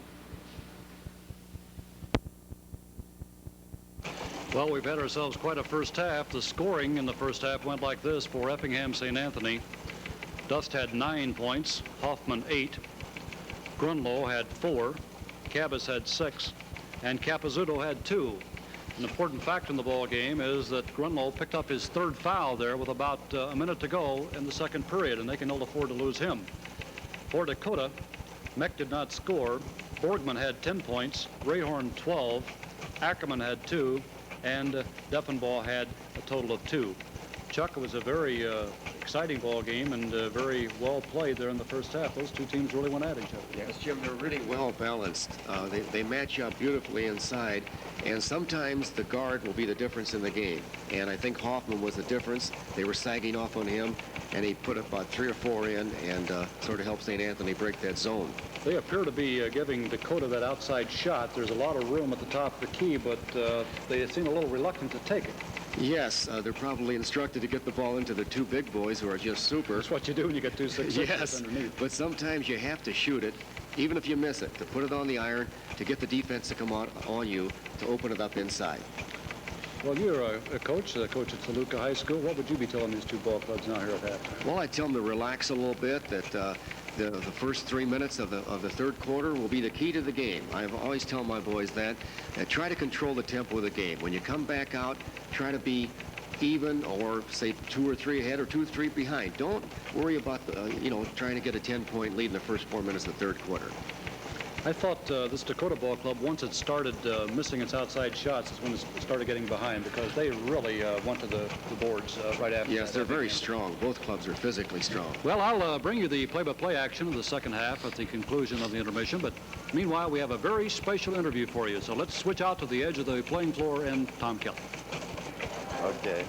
Well, we've had ourselves quite a first half. The scoring in the first half went like this for Effingham St. Anthony. Dust had 9 points, Hoffman 8, Grunlow had 4, Cabas had 6, and Capizzuto had 2. An important fact in the ball game is that Grunlow picked up his 3rd foul there with about a minute to go in the second period, and they can ill afford to lose him. For Dakota, Meck did not score. Borgman had 10 points, Rayhorn 12, Ackerman had 2, and Deffenbaugh had a total of 2. Chuck, it was a very exciting ball game and very well played there in the first half. Those two teams really went at each other.
Yes, Jim, they're really well balanced. They match up beautifully inside, and sometimes the guard will be the difference in the game. And I think Hoffman was the difference. They were sagging off on him, and he put about 3 or 4 in and sort of helped St. Anthony break that zone.
They appear to be giving Dakota that outside shot. There's a lot of room at the top of the key, but they seem a little reluctant to take it.
Yes, they're probably instructed to get the ball into the 2 big boys who are just super.
That's what you do when you get 2 6
yes,
underneath.
But sometimes you have to shoot it, even if you miss it, to put it on the iron, to get the defense to come on you, to open it up inside.
Well, you're a coach at Toluca High School. What would you be telling these 2 ball clubs now here at halftime?
Well, I tell them to relax a little bit, that the first 3 minutes of the third quarter will be the key to the game. I always tell my boys that try to control the tempo of the game. When you come back out, try to be even, or say 2 or 3 ahead or 2 or 3 behind. Don't worry about trying to get a 10-point lead in the first 4 minutes of the third quarter.
I thought this Dakota ball club, once it started missing its outside shots, is when it started getting behind, because they really went to the boards right after.
Yes, they're very strong. Both clubs are physically strong.
Well, I'll bring you the play-by-play action of the second half at the conclusion of the intermission, but meanwhile, we have a very special interview for you. So let's switch out to the edge of the playing floor and Tom Kelly.
Okay.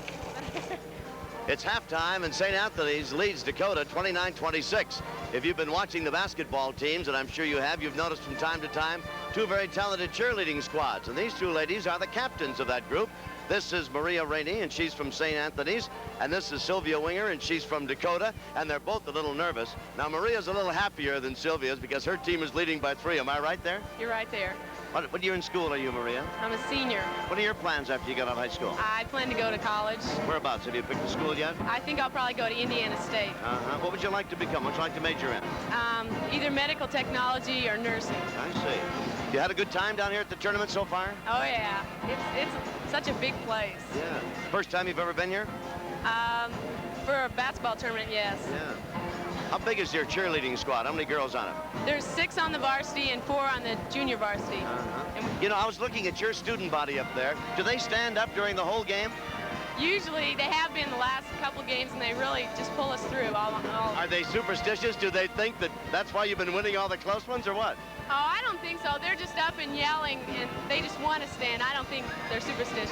It's halftime, and St. Anthony's leads Dakota 29-26. If you've been watching the basketball teams, and I'm sure you have, you've noticed from time to time 2 very talented cheerleading squads. And these 2 ladies are the captains of that group. This is Maria Rainey, and she's from St. Anthony's. And this is Sylvia Winger, and she's from Dakota. And they're both a little nervous. Now, Maria's a little happier than Sylvia's because her team is leading by 3. Am I right there?
You're right there.
What year in school are you, Maria?
I'm a senior.
What are your plans after you get out of high school?
I plan to go to college.
Whereabouts? Have you picked a school yet?
I think I'll probably go to Indiana State.
What would you like to become? What would you like to major in?
Either medical technology or nursing.
I see. You had a good time down here at the tournament so far?
Oh, yeah. It's such a big place.
Yeah. First time you've ever been here?
For a basketball tournament, yes.
Yeah. How big is your cheerleading squad? How many girls on it?
There's 6 on the varsity and 4 on the junior varsity.
You know, I was looking at your student body up there. Do they stand up during the whole game?
Usually they have been the last couple games, and they really just pull us through.
Are they superstitious? Do they think that that's why you've been winning all the close ones, or what?
Oh, I don't think so. They're just up and yelling, and they just want to stand. I don't think they're superstitious.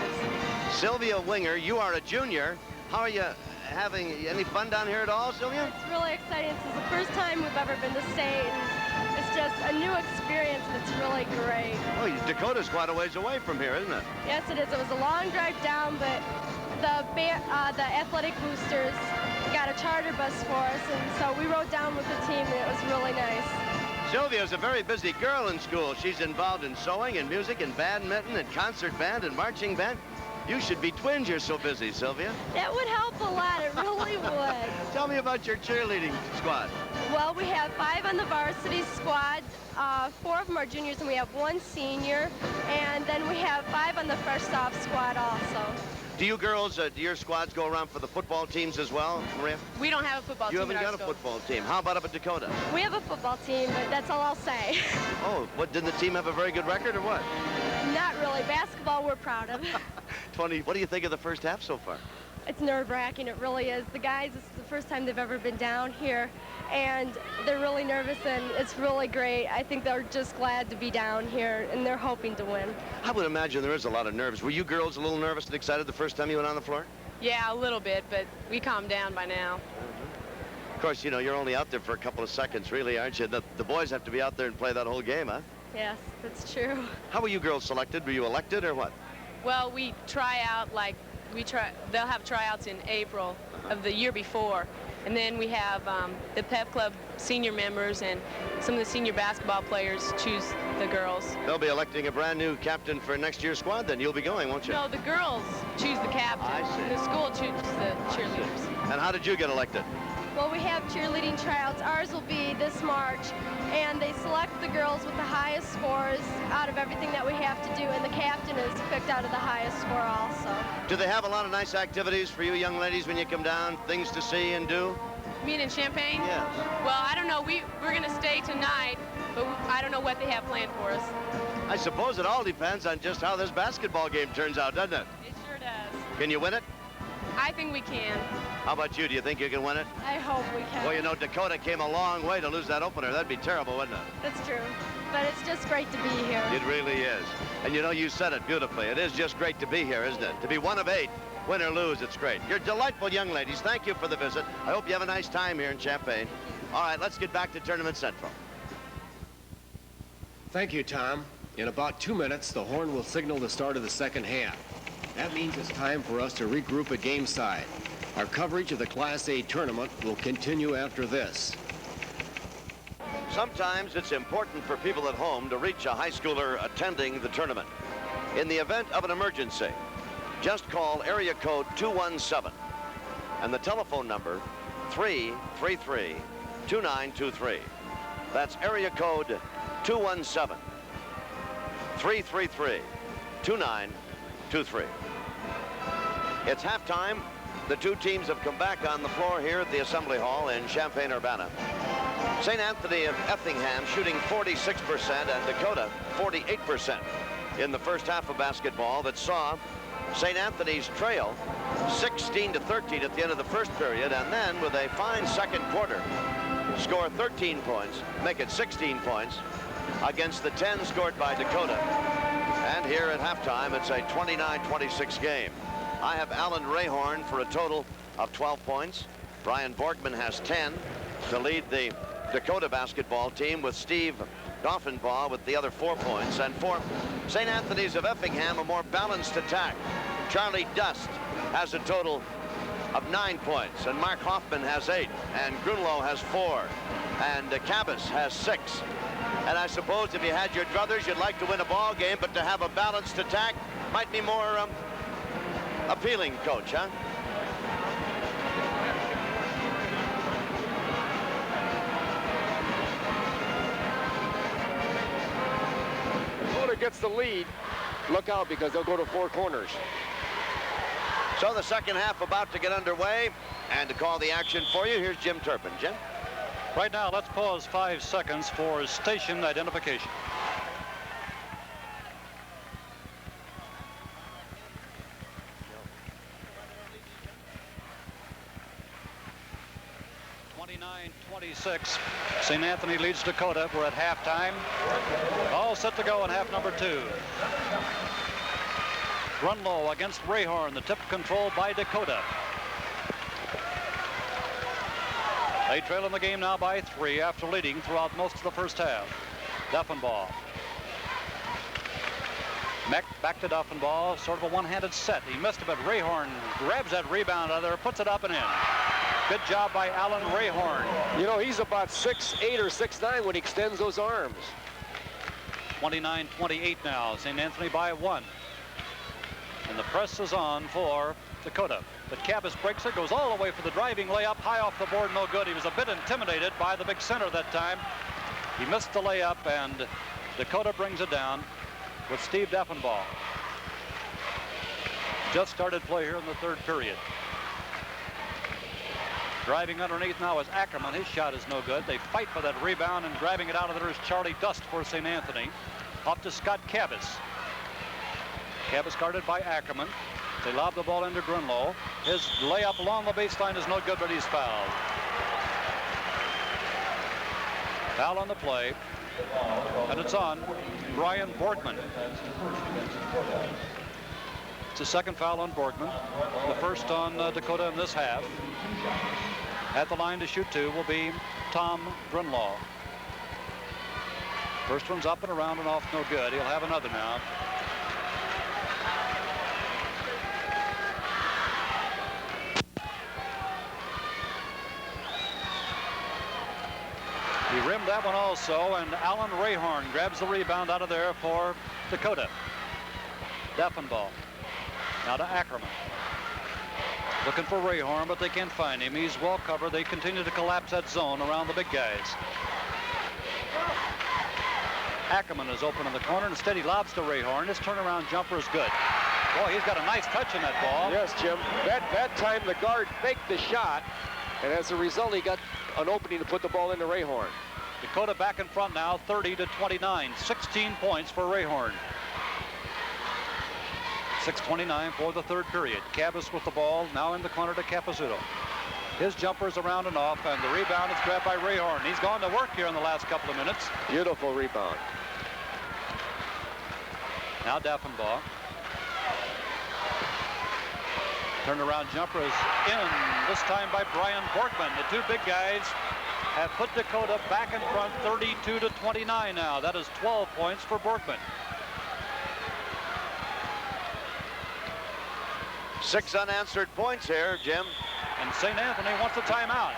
Sylvia Winger, you are a junior. How are you having any fun down here at all, Sylvia?
It's really exciting. This is the first time we've ever been to state, and it's just a new experience, and it's really great.
Oh, Dakota's quite a ways away from here, isn't it?
Yes, it is. It was a long drive down, but the athletic boosters got a charter bus for us, and so we rode down with the team, and it was really nice.
Sylvia's a very busy girl in school. She's involved in sewing and music and badminton and concert band and marching band. You should be twins. You're so busy, Sylvia.
That would help a lot. It really would.
Tell me about your cheerleading squad.
Well, we have 5 on the varsity squad. 4 of them are juniors, and we have 1 senior. And then we have 5 on the first-off squad also.
Do you girls, do your squads go around for the football teams as well, Maria?
We don't have a football team.
You haven't
at our
got a
school.
football team. How about up at Dakota?
We have a football team, but that's all I'll say.
Oh, what, didn't the team have a very good record or what?
Not really. Basketball, we're proud of.
20. What do you think of the first half so far?
It's nerve-wracking. It really is. The guys, this is the first time they've ever been down here, and they're really nervous, and it's really great. I think they're just glad to be down here, and they're hoping to win.
I would imagine there is a lot of nerves. Were you girls a little nervous and excited the first time you went on the floor?
Yeah, a little bit, but we calmed down by now.
Of course, you know, you're only out there for a couple of seconds, really, aren't you? The boys have to be out there and play that whole game, huh?
Yes, that's true.
How were you girls selected? Were you elected or what?
Well, we try out like they'll have tryouts in April of the year before. And then we have the Pep Club senior members and some of the senior basketball players choose the girls.
They'll be electing a brand new captain for next year's squad, then. You'll be going, won't you?
No, the girls choose the captain.
I see.
The school chooses the cheerleaders.
And how did you get elected?
Well, we have cheerleading tryouts. Ours will be this March, and they select the girls with the highest scores out of everything that we have to do, and the captain is picked out of the highest score also.
Do they have a lot of nice activities for you young ladies when you come down, things to see and do?
You mean in Champaign?
Yes.
Well, I don't know. We're going to stay tonight, but I don't know what they have planned for us.
I suppose it all depends on just how this basketball game turns out, doesn't it?
It sure does.
Can you win it?
I think we can.
How about you? Do you think you can win it?
I hope we can.
Well, you know, Dakota came a long way to lose that opener. That'd be terrible, wouldn't it?
That's true. But it's just great to be here.
It really is. And you know, you said it beautifully. It is just great to be here, isn't it? To be one of 8, win or lose, it's great. You're delightful young ladies. Thank you for the visit. I hope you have a nice time here in Champaign. All right, let's get back to Tournament Central.
Thank you, Tom. In about 2 minutes, the horn will signal the start of the second half. That means it's time for us to regroup at game side. Our coverage of the Class A tournament will continue after this.
Sometimes it's important for people at home to reach a high schooler attending the tournament. In the event of an emergency, just call area code 217 and the telephone number 333-2923. That's area code 217-333-2923. It's halftime. The two teams have come back on the floor here at the Assembly Hall in Champaign-Urbana. St. Anthony of Effingham shooting 46% and Dakota 48% in the first half of basketball that saw St. Anthony's trail 16-13 at the end of the first period, and then with a fine second quarter score 13 points, make it 16 points against the 10 scored by Dakota. And here at halftime, it's a 29-26 game. I have Alan Rayhorn for a total of 12 points. Brian Borgman has 10 to lead the Dakota basketball team, with Steve Doffenbaugh with the other 4 points. And for St. Anthony's of Effingham, a more balanced attack. Charlie Dust has a total of 9 points, and Mark Hoffman has 8, and Grunlow has 4, and Cabas has 6. And I suppose if you had your druthers, you'd like to win a ball game, but to have a balanced attack might be more appealing, Coach, huh?
Dakota gets the lead. Look out, because they'll go to 4 corners.
So the second half about to get underway, and to call the action for you, here's Jim Turpin. Jim?
Right now, let's pause 5 seconds for station identification. St. Anthony leads Dakota. We're at halftime. All set to go in half number 2. Grunlow against Rayhorn. The tip controlled by Dakota. They trail in the game now by 3 after leading throughout most of the first half. Doffenbaugh. Back to Doffenbaugh. Sort of a one-handed set. He missed it, but Rayhorn grabs that rebound out of there, puts it up and in. Good job by Alan Rayhorn.
You know, he's about 6'8" or 6'9" when he extends those arms.
29-28 now. St. Anthony by 1. And the press is on for Dakota. But Cabas breaks it, goes all the way for the driving layup. High off the board, no good. He was a bit intimidated by the big center that time. He missed the layup, and Dakota brings it down with Steve Doffenbaugh. Just started play here in the third period. Driving underneath now is Ackerman. His shot is no good. They fight for that rebound, and grabbing it out of there is Charlie Dust for St. Anthony. Off to Scott Cabas. Cabas guarded by Ackerman. They lob the ball into Grunlow. His layup along the baseline is no good, but he's fouled. Foul on the play. And it's on Brian Borgman. It's the second foul on Borgman. The first on Dakota in this half. At the line to shoot 2 will be Tom Grunlow. First one's up and around and off, no good. He'll have another now. He rimmed that one also, and Alan Rayhorn grabs the rebound out of there for Dakota. Deffenbaugh. Now to Ackerman. Looking for Rayhorn, but they can't find him. He's well covered. They continue to collapse that zone around the big guys. Ackerman is open in the corner. Instead, he lobs to Rayhorn. His turnaround jumper is good. Boy, he's got a nice touch in that ball.
Yes, Jim. That time the guard faked the shot, and as a result, he got an opening to put the ball into Rayhorn.
Dakota back in front now, 30-29. 16 points for Rayhorn. 6:29 for the third period. Cabas with the ball, now in the corner to Capizzuto. His jumper's around and off, and the rebound is grabbed by Rayhorn. He's gone to work here in the last couple of minutes.
Beautiful rebound.
Now Deffenbaugh. Turnaround jumper is in, this time by Brian Borkman. The two big guys have put Dakota back in front, 32-29 now. That is 12 points for Borkman.
6 unanswered points here, Jim.
And St. Anthony wants a timeout.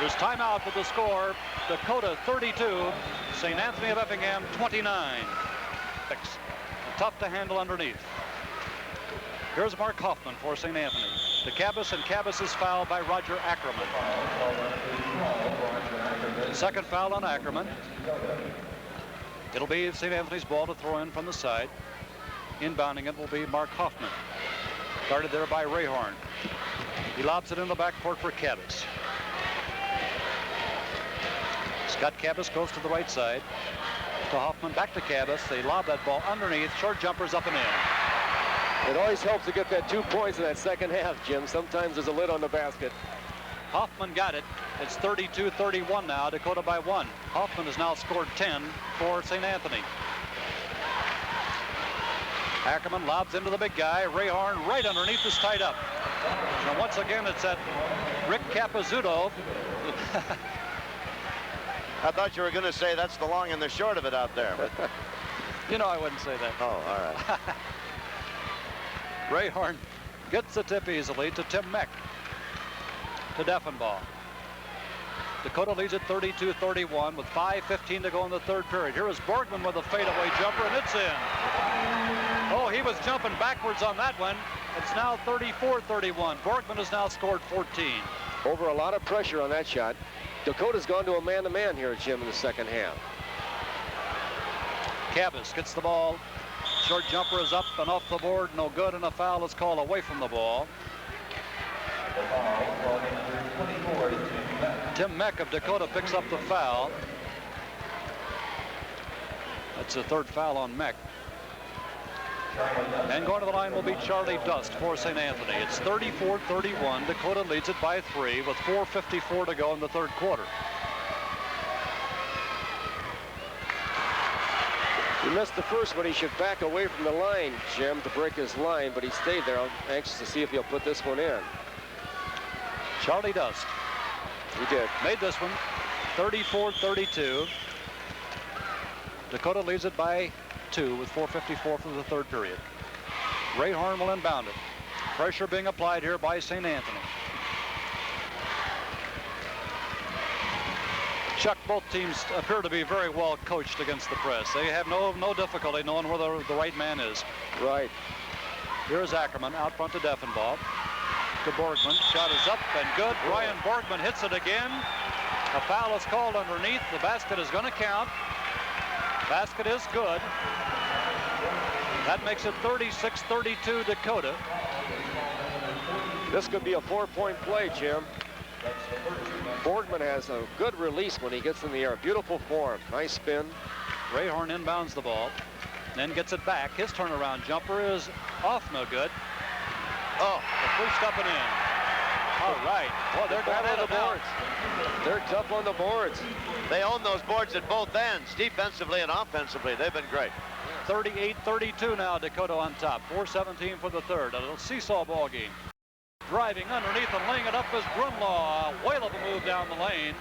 There's timeout with the score. Dakota 32, St. Anthony of Effingham 29. Tough to handle underneath. Here's Mark Hoffman for St. Anthony. To Cabas, and Cabas is fouled by Roger Ackerman. Second foul on Ackerman. It'll be St. Anthony's ball to throw in from the side. Inbounding it will be Mark Hoffman. Guarded there by Rayhorn. He lobs it in the backcourt for Cabas. Scott Cabas goes to the right side. To Hoffman, back to Cabas. They lob that ball underneath. Short jumpers up and in.
It always helps to get that 2 points in that second half, Jim. Sometimes there's a lid on the basket.
Hoffman got it. It's 32-31 now. Dakota by 1. Hoffman has now scored 10 for St. Anthony. Ackerman lobs into the big guy. Rayhorn right underneath is tied up. And once again, it's that Rick Capizzuto.
I thought you were going to say that's the long and the short of it out there.
You know I wouldn't say that.
Oh, all right.
Rayhorn gets the tip easily to Tim Meck. To Deffenbaugh. Dakota leads at 32-31 with 5:15 to go in the third period. Here is Borgman with a fadeaway jumper, and it's in. Oh, he was jumping backwards on that one. It's now 34-31. Borgman has now scored 14.
Over a lot of pressure on that shot. Dakota's gone to a man-to-man here, Jim, in the second half.
Cabas gets the ball. Short jumper is up and off the board. No good, and a foul is called away from the ball. Tim Meck of Dakota picks up the foul. That's the third foul on Meck. And going to the line will be Charlie Dust for St. Anthony. It's 34-31. Dakota leads it by 3 with 4:54 to go in the third quarter.
He missed the first one. He should back away from the line, Jim, to break his line, but he stayed there. I'm anxious to see if he'll put this one in.
Charlie Dust.
He did.
Made this one 34-32. Dakota leads it by 2 with 4:54 for the third period. Rayhorn will inbound it. Pressure being applied here by St. Anthony. Chuck, both teams appear to be very well coached against the press. They have no difficulty knowing where the right man is.
Right.
Here's Ackerman out front to Deffenbaugh. To Borgman. Shot is up and good. Brian Borgman hits it again. A foul is called underneath. The basket is going to count. Basket is good. That makes it 36-32 Dakota.
This could be a 4-point play, Jim. Borgman has a good release when he gets in the air. Beautiful form. Nice spin.
Rayhorn inbounds the ball. Then gets it back. His turnaround jumper is off, no good. Oh, pushed up and in. All right. Well, they're going on the boards.
They're tough on the boards.
They own those boards at both ends, defensively and offensively. They've been great.
38-32 now, Dakota on top. 4:17 for the third. A little seesaw ball game. Driving underneath and laying it up is Grunlaw. A whale of a move down the lane.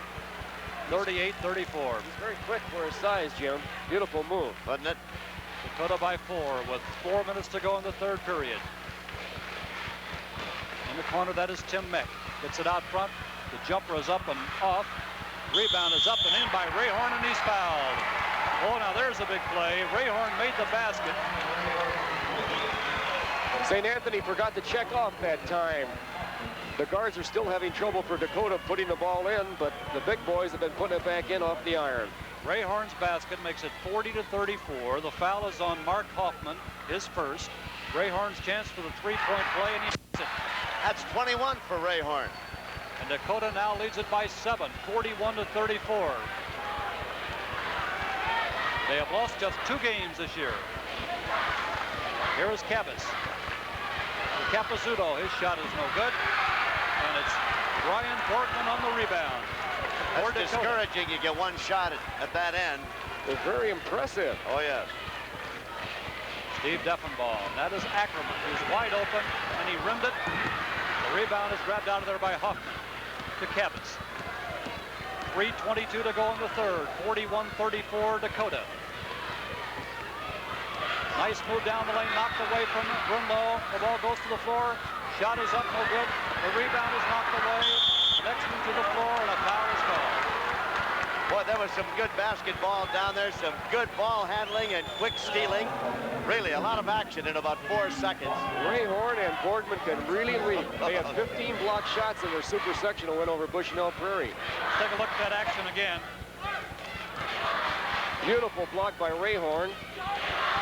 38-34.
He's very quick for his size, Jim. Beautiful move,
wasn't it?
Dakota by 4 with 4 minutes to go in the third period. In the corner, that is Tim Meck. Gets it out front. The jumper is up and off. Rebound is up and in by Rayhorn, and he's fouled. Oh, now there's a big play. Rayhorn made the basket.
St. Anthony forgot to check off that time. The guards are still having trouble for Dakota putting the ball in, but the big boys have been putting it back in off the iron.
Rayhorn's basket makes it 40-34. The foul is on Mark Hoffman, his first. Rayhorn's chance for the three-point play, and he hits it.
That's 21 for Rayhorn.
And Dakota now leads it by 7, 41-34. They have lost just 2 games this year. Here is Cabas. Capizzuto, his shot is no good. And it's Brian Portman on the rebound.
That's discouraging. You get one shot at that end.
They're very impressive.
Oh, yes.
Steve Deffenbaugh. That is Ackerman, who's wide open, and he rimmed it. The rebound is grabbed out of there by Hoffman to Cabas. 3:22 to go in the third. 41-34 Dakota. Nice move down the lane, knocked away from Brunlow. The ball goes to the floor. Shot is up, no good. The rebound is knocked away. Next move to the floor, and a foul is called.
Boy, there was some good basketball down there, some good ball handling and quick stealing. Really, a lot of action in about 4 seconds.
Rayhorn and Boardman can really lead. They had 15 block shots in their super sectional win over Bushnell Prairie.
Let's take a look at that action again.
Beautiful block by Rayhorn.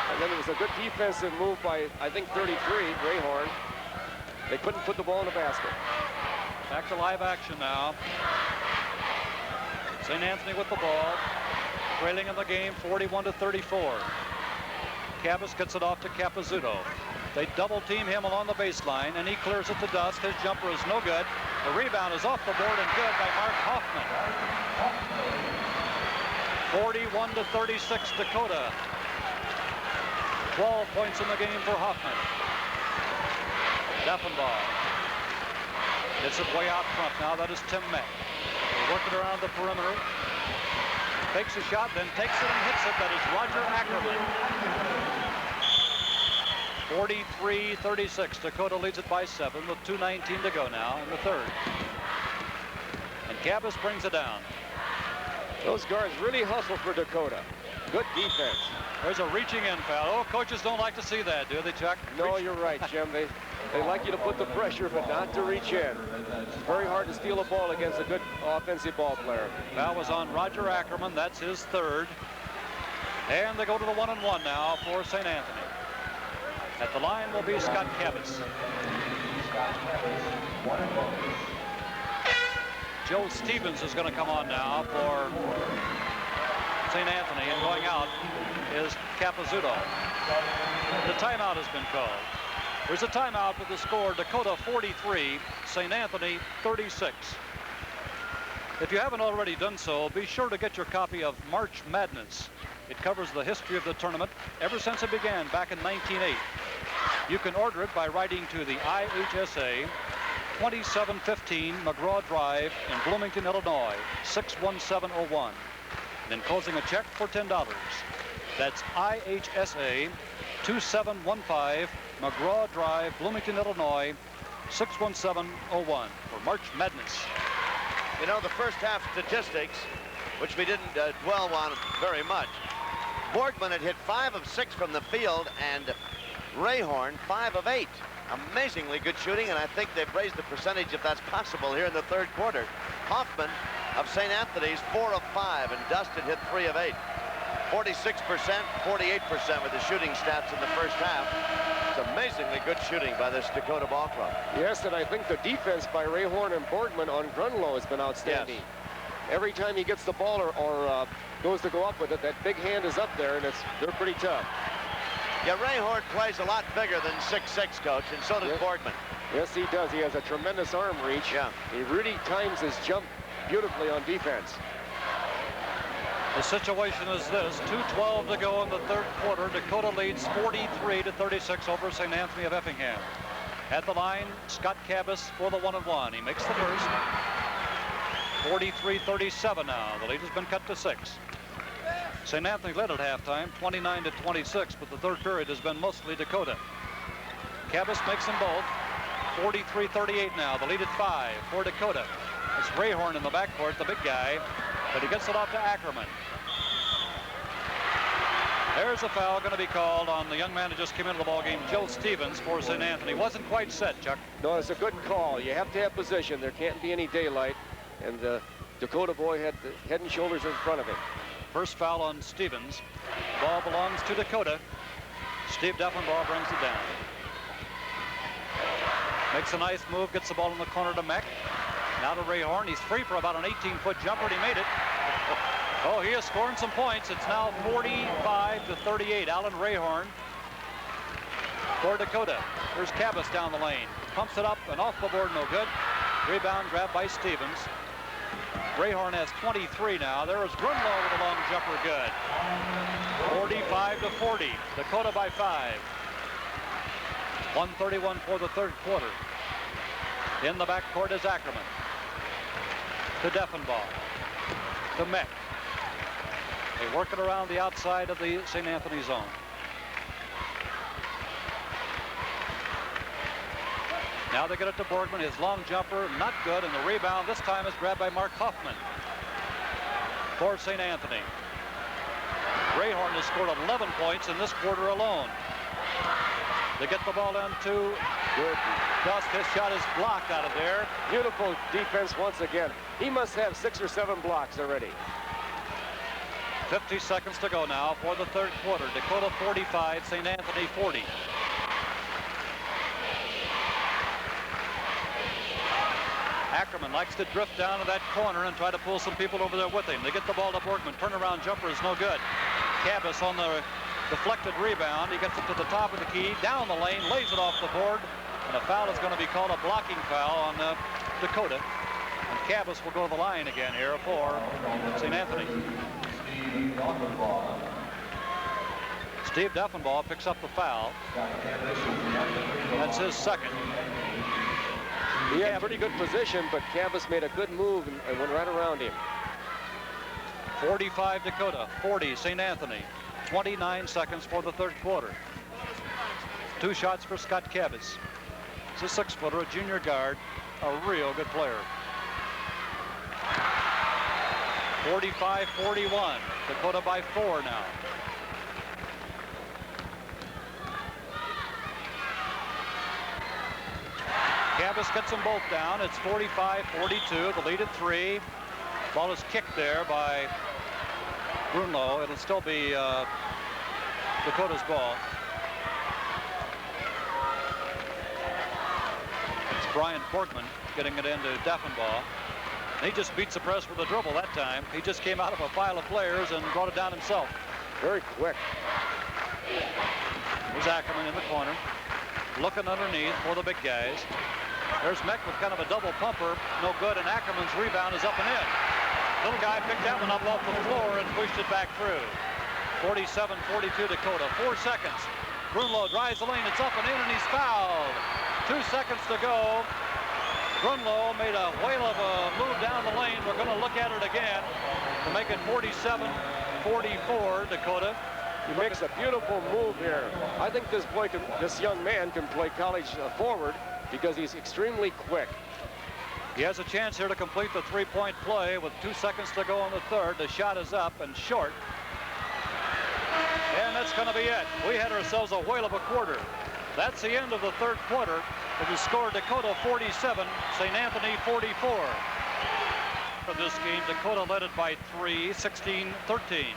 And then it was a good defensive move by, I think, 33, Rayhorn. They couldn't put the ball in the basket.
Back to live action now. St. Anthony with the ball. Trailing in the game 41-34. Cabas gets it off to Capizzuto. They double team him along the baseline, and he clears it to dust. His jumper is no good. The rebound is off the board and good by Mark Hoffman. 41-36 Dakota. 12 points in the game for Hoffman. Deffenbaugh gets it way out front now. That is Tim Mack. They work it around the perimeter. Takes a shot, then takes it and hits it. That is Roger Ackerman. 43-36. Dakota leads it by 7 with 2:19 to go now in the third. And Cabas brings it down.
Those guards really hustle for Dakota. Good defense.
There's a reaching in foul. Oh, coaches don't like to see that, do they, Chuck?
No, you're right, Jim. They like you to put the pressure, but not to reach in. It's very hard to steal a ball against a good offensive ball player.
Foul was on Roger Ackerman. That's his third. And they go to the 1-and-1 now for St. Anthony. At the line will be Scott Cabas. Joe Stevens is going to come on now for St. Anthony, and going out is Capizzuto. The timeout has been called. There's a timeout with the score Dakota 43, St. Anthony 36. If you haven't already done so, be sure to get your copy of March Madness. It covers the history of the tournament ever since it began back in 1908. You can order it by writing to the IHSA, 2715 McGraw Drive in Bloomington, Illinois, 61701. And enclosing a check for $10. That's IHSA, 2715 McGraw Drive, Bloomington, Illinois, 61701 for March Madness.
You know, the first half statistics, which we didn't dwell on very much. Borgman had hit 5 of 6 from the field, and Rayhorn 5 of 8. Amazingly good shooting, and I think they've raised the percentage, if that's possible, here in the third quarter. Hoffman of St. Anthony's 4 of 5, and Dustin hit 3 of 8. 46%, 48% with the shooting stats in the first half. It's amazingly good shooting by this Dakota ball club.
Yes, and I think the defense by Rayhorn and Borgman on Grunlow has been outstanding. Yes. Every time he gets the ball or goes to go up with it, that big hand is up there, and they're pretty tough.
Yeah, Rayhorn plays a lot bigger than 6'6", Coach, and so does Borgman.
Yes, he does. He has a tremendous arm reach. Yeah. He really times his jump beautifully on defense.
The situation is this: 2:12 to go in the third quarter. Dakota leads 43-36 over St. Anthony of Effingham. At the line, Scott Cabas for the 1-and-1. He makes the first. 43-37 now. The lead has been cut to 6. St. Anthony led at halftime, 29-26, but the third period has been mostly Dakota. Cabas makes them both. 43-38 now. The lead at 5 for Dakota. It's Rayhorn in the backcourt, the big guy, but he gets it off to Ackerman. There's a foul going to be called on the young man who just came into the ballgame, Joe Stevens, for St. Anthony. Wasn't quite set, Chuck.
No, it's a good call. You have to have position. There can't be any daylight. And Dakota boy had the head and shoulders in front of him.
First foul on Stevens. Ball belongs to Dakota. Steve Duffenbaugh brings it down. Makes a nice move, gets the ball in the corner to Meck. Now to Rayhorn. He's free for about an 18-foot jumper, and he made it. Oh, he is scoring some points. It's now 45-38. Alan Rayhorn for Dakota. There's Cabas down the lane. Pumps it up and off the board, no good. Rebound grabbed by Stevens. Rayhorn has 23 now. There is Grunlow with a long jumper, good. 45-40. Dakota by 5. 1:31 for the third quarter. In the backcourt is Ackerman. To Deffenbaugh. To Meck. They work it around the outside of the St. Anthony zone. Now they get it to Borgman. His long jumper, not good, and the rebound this time is grabbed by Mark Hoffman for St. Anthony. Rayhorn has scored 11 points in this quarter alone. They get the ball into Dusk. His shot is blocked out of there.
Beautiful defense once again. He must have 6 or 7 blocks already.
50 seconds to go now for the third quarter. Dakota 45, St. Anthony 40. Ackerman likes to drift down to that corner and try to pull some people over there with him. They get the ball to Borgman. Turnaround jumper is no good. Cabas on the deflected rebound. He gets it to the top of the key, down the lane, lays it off the board, and a foul is going to be called, a blocking foul on Dakota. And Cabas will go to the line again here for St. Anthony. Steve Deffenbaugh picks up the foul. That's his second.
He had pretty good position, but Cabas made a good move and went right around him.
45 Dakota, 40 St. Anthony. 29 seconds for the third quarter. 2 shots for Scott Cabas. He's a 6-footer, a junior guard, a real good player. 45-41. Dakota by 4 now. Cabas gets them both down. It's 45-42. The lead at 3. Ball is kicked there by Grunlow. It'll still be Dakota's ball. It's Brian Borgman getting it into Deffenbaugh. He just beats the press with a dribble that time. He just came out of a pile of players and brought it down himself.
Very quick.
There's Ackerman in the corner, looking underneath for the big guys. There's Meck with kind of a double pumper, no good, and Ackerman's rebound is up and in. Little guy picked that one up off the floor and pushed it back through. 47-42 Dakota. 4 seconds. Grunlow drives the lane. It's up and in, and he's fouled. 2 seconds to go. Grunlow made a whale of a move down the lane. We're going to look at it again to make it 47-44 Dakota.
He makes a beautiful move here. I think this young man can play college forward because he's extremely quick.
He has a chance here to complete the 3-point play with 2 seconds to go in the third. The shot is up and short. And that's going to be it. We had ourselves a whale of a quarter. That's the end of the third quarter. It was scored Dakota 47, St. Anthony 44. For this game, Dakota led it by 3, 16-13.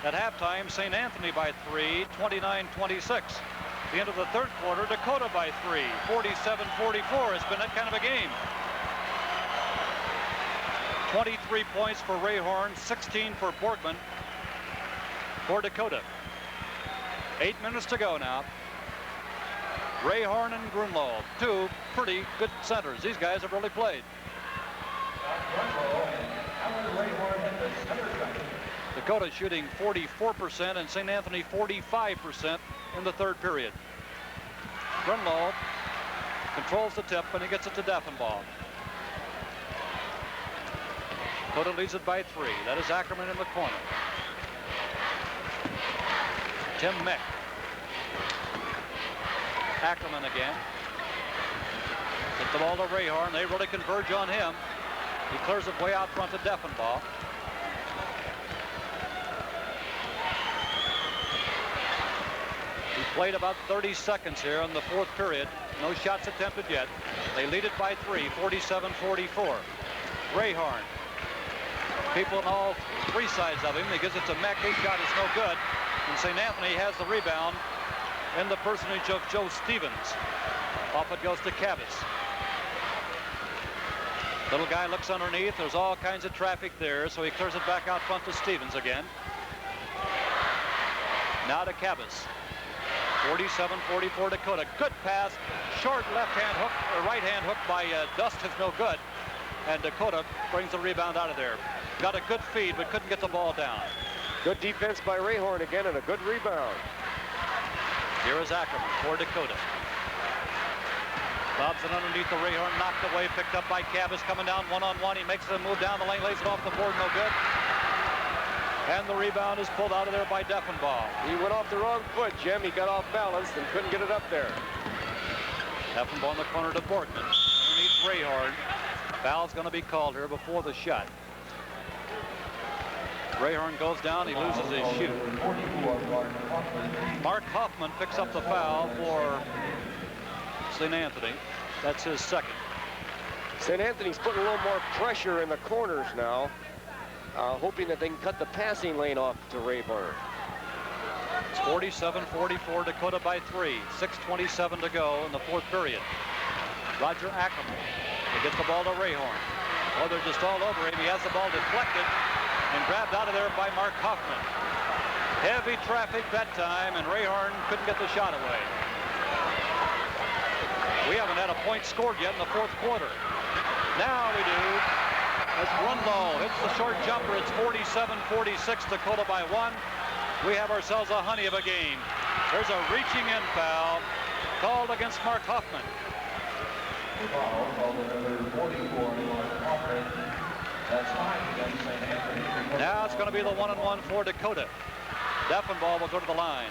At halftime, St. Anthony by 3, 29-26. The end of the third quarter, Dakota by 3, 47-44. It's been that kind of a game. 23 points for Rayhorn, 16 for Borgman for Dakota. 8 minutes to go now. Rayhorn and Grunlow, 2 pretty good centers. These guys have really played. Dakota shooting 44% and St. Anthony 45% in the third period. Grunlow controls the tip and he gets it to Deffenbaugh. Dakota leads it by 3. That is Ackerman in the corner. Tim Meck. Ackerman again. Get the ball to Rayhorn. They really converge on him. He clears it way out front to Deffenbaugh. He played about 30 seconds here in the fourth period. No shots attempted yet. They lead it by 3, 47-44. Rayhorn. People on all three sides of him. He gives it to Mack. His shot is no good. And St. Anthony has the rebound in the personage of Joe Stevens. Off it goes to Cabas. Little guy looks underneath. There's all kinds of traffic there, so he clears it back out front to Stevens again. Now to Cabas. 47-44 Dakota. Good pass. Short left-hand hook, or right-hand hook by Dust is no good. And Dakota brings the rebound out of there. Got a good feed, but couldn't get the ball down.
Good defense by Rayhorn again, and a good rebound.
Here is Ackerman for Dakota. Lobs it underneath the Rayhorn, knocked away, picked up by Cabas, coming down one-on-one. He makes the move down the lane, lays it off the board, no good. And the rebound is pulled out of there by Deffenbaugh.
He went off the wrong foot, Jim. He got off balance and couldn't get it up there.
Deffenbaugh in the corner to Borkman. Underneath Rayhorn. Foul's going to be called here before the shot. Rayhorn goes down, he loses his shoot. Mark Hoffman picks up the foul for St. Anthony. That's his second.
St. Anthony's putting a little more pressure in the corners now, hoping that they can cut the passing lane off to Rayhorn.
It's 47-44, Dakota by 3. 6:27 to go in the fourth period. Roger Ackerman. He gets the ball to Rayhorn. Oh, they're just all over him. He has the ball deflected and grabbed out of there by Mark Hoffman. Heavy traffic that time, and Rayhorn couldn't get the shot away. We haven't had a point scored yet in the fourth quarter. Now we do. As Grunlow hits the short jumper, it's 47-46, Dakota by 1. We have ourselves a honey of a game. There's a reaching in foul called against Mark Hoffman. Now it's going to be the 1-and-1 for Dakota. Deffenbaugh will go to the line.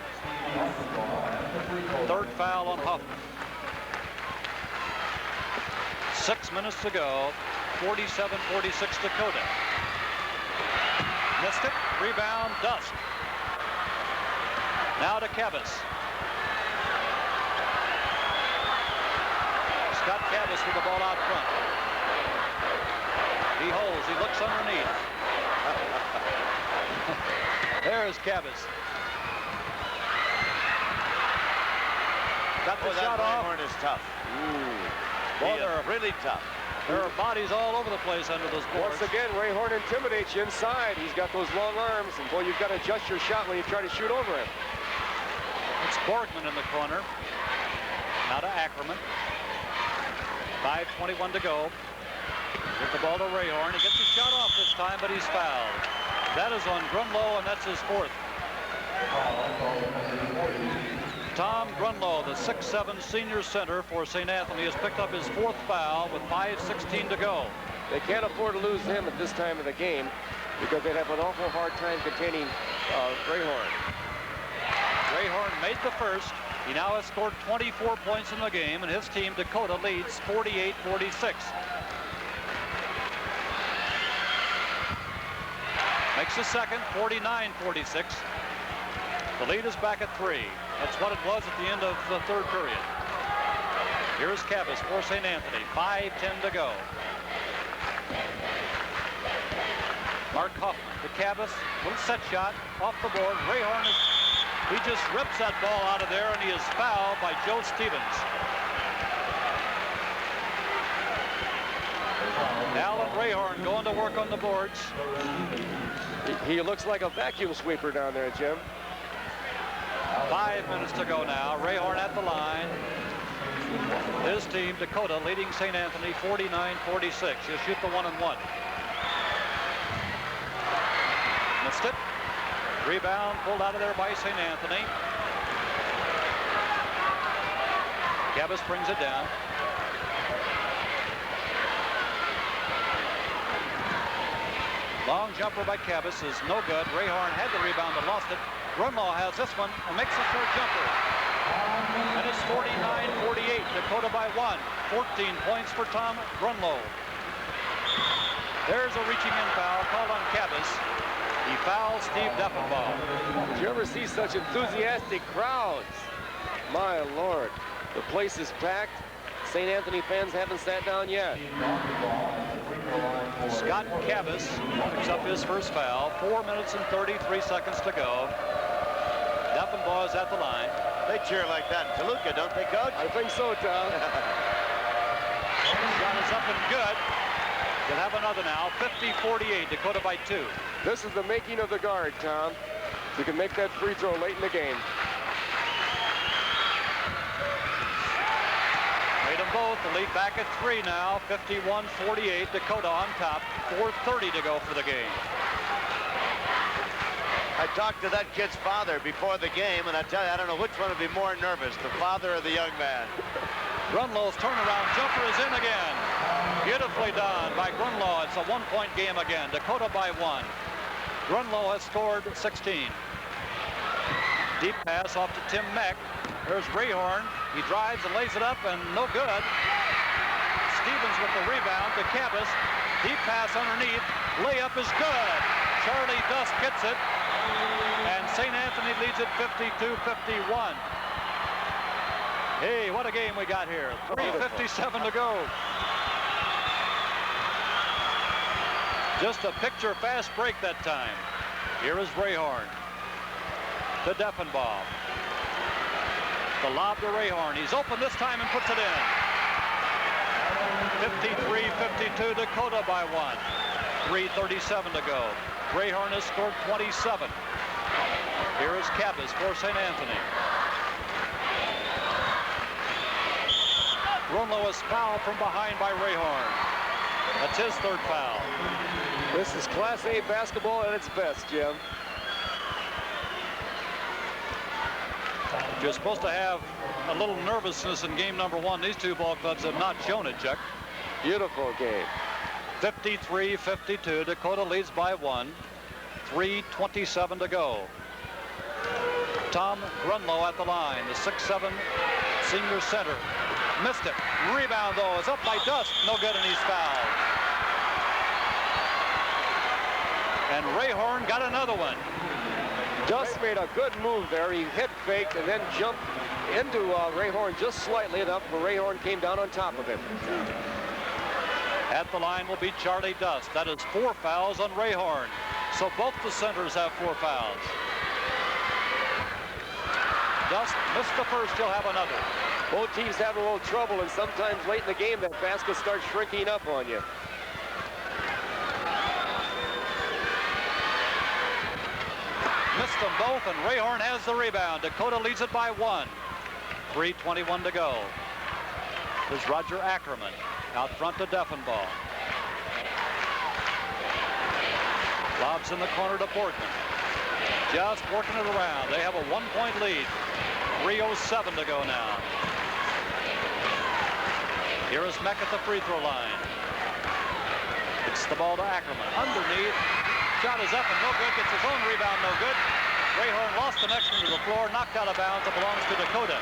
Third foul on Hoffman. 6 minutes to go. 47-46 Dakota. Missed it. Rebound, Dust. Now to Cabas. Scott Cabas with the ball out front. He holds. He looks underneath. There's Cabas. Got the shot off.
Rayhorn is tough.
Boy, they're
really tough.
There are bodies all over the place under those boards.
Once again, Rayhorn intimidates you inside. He's got those long arms, and boy, you've got to adjust your shot when you try to shoot over him.
It's Borgman in the corner. Now to Ackerman. 5:21 to go. Get the ball to Rayhorn. He gets his shot off this time, but he's fouled. That is on Grunlow, and that's his fourth. Tom Grunlow, the 6'7" senior center for St. Anthony, has picked up his fourth foul with 5:16 to go.
They can't afford to lose him at this time of the game because they'd have an awful hard time containing Rayhorn.
Rayhorn made the first. He now has scored 24 points in the game, and his team, Dakota, leads 48-46. Makes the second, 49-46. The lead is back at 3. That's what it was at the end of the third period. Here's Cabas for St. Anthony. 5:10 to go. Mark Hoffman to Cabas. Little set shot off the board. Rayhorn he just rips that ball out of there, and he is fouled by Joe Stevens. Alan Rayhorn going to work on the boards.
He looks like a vacuum sweeper down there, Jim.
5 minutes to go now. Rayhorn at the line. His team, Dakota, leading St. Anthony 49-46. He'll shoot the 1-and-1. Missed it. Rebound pulled out of there by St. Anthony. Cabas brings it down. Long jumper by Cabas is no good. Rayhorn had the rebound but lost it. Grunlow has this one and makes a short jumper. And it's 49-48. Dakota by 1. 14 points for Tom Grunlow. There's a reaching in foul called on Cabas. He fouls Steve Defenbaugh.
Did you ever see such enthusiastic crowds? My Lord, the place is packed. St. Anthony fans haven't sat down yet.
Scott Cabas picks up his first foul. 4 minutes and 33 seconds to go. Defenbaugh is at the line.
They cheer like that in Toluca, don't they, Coach?
I think so, Tom.
Shot is up and good. They'll have another now. 50-48, Dakota by 2.
This is the making of the guard, Tom. You can make that free throw late in the game.
Made them both. The lead back at 3 now. 51-48, Dakota on top. 4:30 to go for the game.
I talked to that kid's father before the game, and I tell you, I don't know which one would be more nervous, the father or the young man.
Grunlow's turnaround jumper is in again. Beautifully done by Grunlow. It's a 1-point game again. Dakota by 1. Grunlow has scored 16. Deep pass off to Tim Meck. There's Rayhorn. He drives and lays it up, and no good. Stevens with the rebound to Cabas. Deep pass underneath. Layup is good. Charlie Dust gets it. And St. Anthony leads it 52-51. Hey, what a game we got here. 3:57 to go. Just a picture fast break that time. Here is Rayhorn to Defenbaugh. The lob to Rayhorn. He's open this time and puts it in. 53-52, Dakota by 1. 3:37 to go. Rayhorn has scored 27. Here is Cabas for St. Anthony. Grunlow is fouled from behind by Rayhorn. That's his third foul.
This is Class A basketball at its best, Jim.
You're supposed to have a little nervousness in game number 1. These two ball clubs have not shown it, Chuck.
Beautiful game.
53-52. Dakota leads by 1. 3:27 to go. Tom Grunlow at the line, the 6'7" senior center. Missed it. Rebound, though, is up by Dust. No good, and he's fouled. And Rayhorn got another one.
Dust made a good move there. He head faked and then jumped into Rayhorn just slightly enough where Rayhorn came down on top of him.
At the line will be Charlie Dust. That is 4 fouls on Rayhorn. So both the centers have 4 fouls. Dust missed the first, he'll have another.
Both teams have a little trouble, and sometimes late in the game that basket starts shrinking up on you.
Missed them both, and Rayhorn has the rebound. Dakota leads it by 1. 3:21 to go. There's Roger Ackerman out front to Defenbaugh. Lobs in the corner to Boardman. Just working it around. They have a 1-point lead. 3:07 to go now. Here is Meck at the free throw line. It's the ball to Ackerman. Underneath. Shot is up and no good. Gets his own rebound, no good. Rayhorn lost the next one to the floor. Knocked out of bounds. It belongs to Dakota.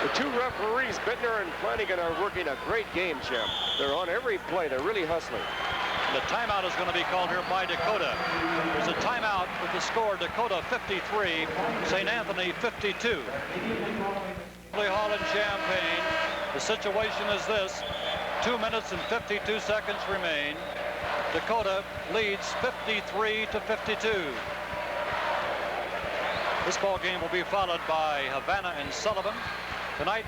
The two referees, Bittner and Flanagan, are working a great game, Jim. They're on every play. They're really hustling.
The timeout is going to be called here by Dakota. There's a timeout with the score Dakota 53, St. Anthony 52. Hall in Champaign. The situation is this. 2 minutes and 52 seconds remain. Dakota leads 53-52. This ball game will be followed by Havana and Sullivan. Tonight,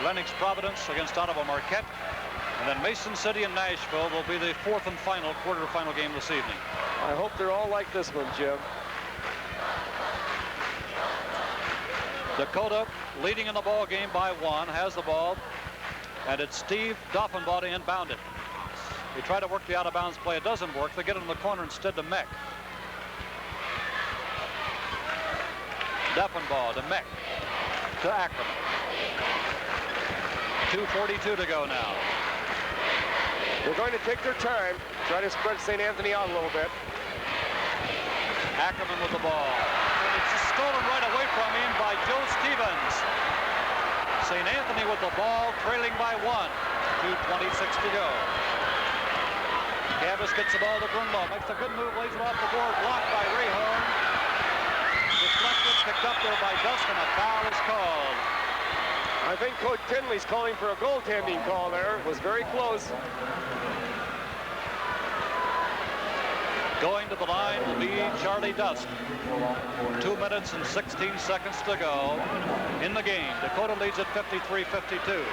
LENOX Providence against Ottawa Marquette. And then Mason City and Nashville will be the 4th and final quarterfinal game this evening.
I hope they're all like this one, Jim.
Dakota leading in the ball game by 1, has the ball, and it's Steve Defenbaugh to inbound it. They try to work the out-of-bounds play. It doesn't work. They get it in the corner instead to Meck. Defenbaugh to Meck to Ackerman. 2:42 to go now.
They're going to take their time, try to spread St. Anthony out a little bit.
Ackerman with the ball. And it's stolen right away from him by Joe Stevens. St. Anthony with the ball, trailing by 1. 2:26 to go. Cabas gets the ball to Grunlow. Makes a good move, lays it off the board. Blocked by Rayhorn. Deflected, picked up there by Dustin. A foul is called.
I think Coach Tinley's calling for a goaltending call there. It was very close.
Going to the line will be Charlie Dust. 2 minutes and 16 seconds to go in the game. Dakota leads at 53-52.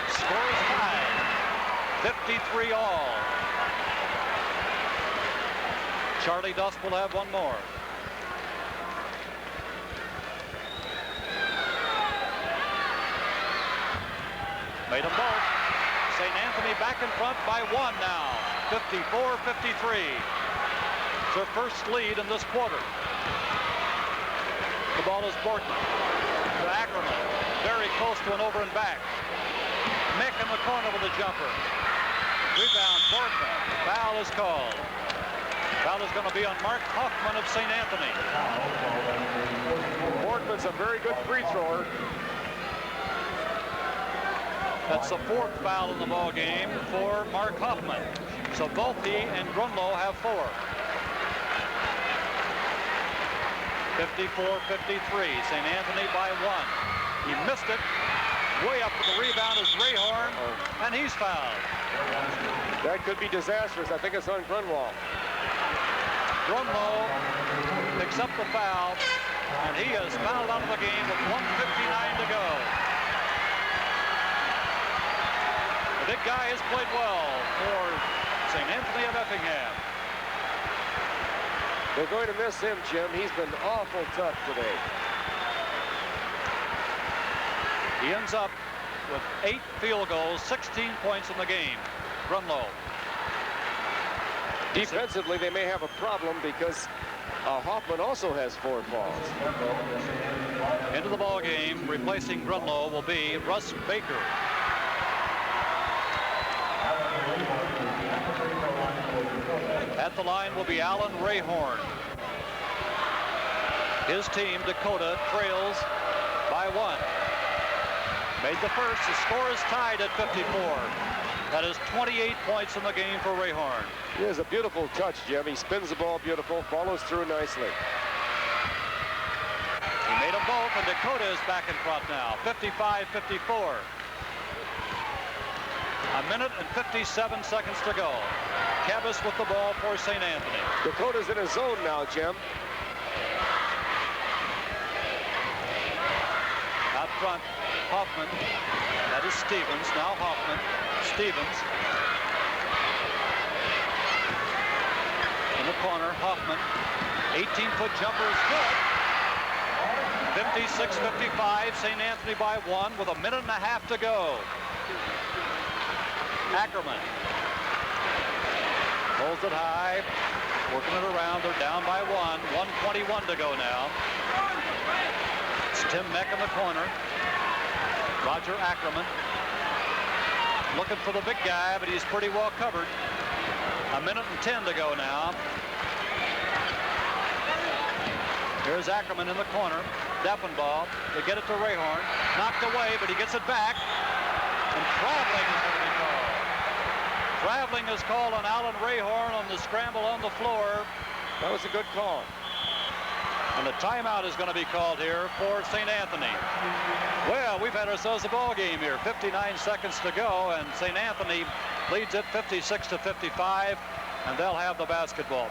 Scores high. 53 all. Charlie Dust will have one more. Made them both. St. Anthony back in front by 1 now. 54-53. It's their first lead in this quarter. The ball is Bortman to Ackerman. Very close to an over and back. Mick in the corner with a jumper. Rebound, Bortman. Foul is called. Foul is going to be on Mark Hoffman of St. Anthony.
Bortman's a very good free thrower.
That's the 4th foul in the ball game for Mark Hoffman. So both he and Grunlow have 4. 54-53. St. Anthony by 1. He missed it. Way up for the rebound is Rayhorn, and he's fouled.
That could be disastrous. I think it's on Grunwald.
Grunlow picks up the foul, and he is fouled out of the game with 1:59 to go. The big guy has played well for St. Anthony of Effingham.
They're going to miss him, Jim. He's been awful tough today.
He ends up with 8 field goals, 16 points in the game. Grunlow.
Defensively, they may have a problem because Hoffman also has 4 fouls.
Into the ball game, replacing Grunlow will be Russ Baker. At the line will be Alan Rayhorn. His team, Dakota, trails by 1. Made the first. The score is tied at 54. That is 28 points in the game for Rayhorn.
He has a beautiful touch, Jim. He spins the ball beautiful, follows through nicely.
He made them both, and Dakota is back in front now. 55-54. A minute and 57 seconds to go. Cabas with the ball for St. Anthony.
Dakota's in his zone now, Jim.
Out front, Hoffman. That is Stevens. Now Hoffman. Stevens. In the corner, Hoffman. 18-foot jumper is good. 56-55. St. Anthony by 1 with a minute and a half to go. Ackerman holds it high, working it around. They're down by 1. 1:21 to go now. It's Tim Meck in the corner. Roger Ackerman looking for the big guy, but he's pretty well covered. A minute and 10 to go now. Here's Ackerman in the corner. Deppenball. They get it to Rayhorn. Knocked away, but he gets it back. And traveling is going to be called. Traveling is called on Alan Rayhorn on the scramble on the floor.
That was a good call.
And the timeout is going to be called here for St. Anthony. Well, we've had ourselves a ball game here. 59 seconds to go, and St. Anthony leads it 56-55, and they'll have the basketball.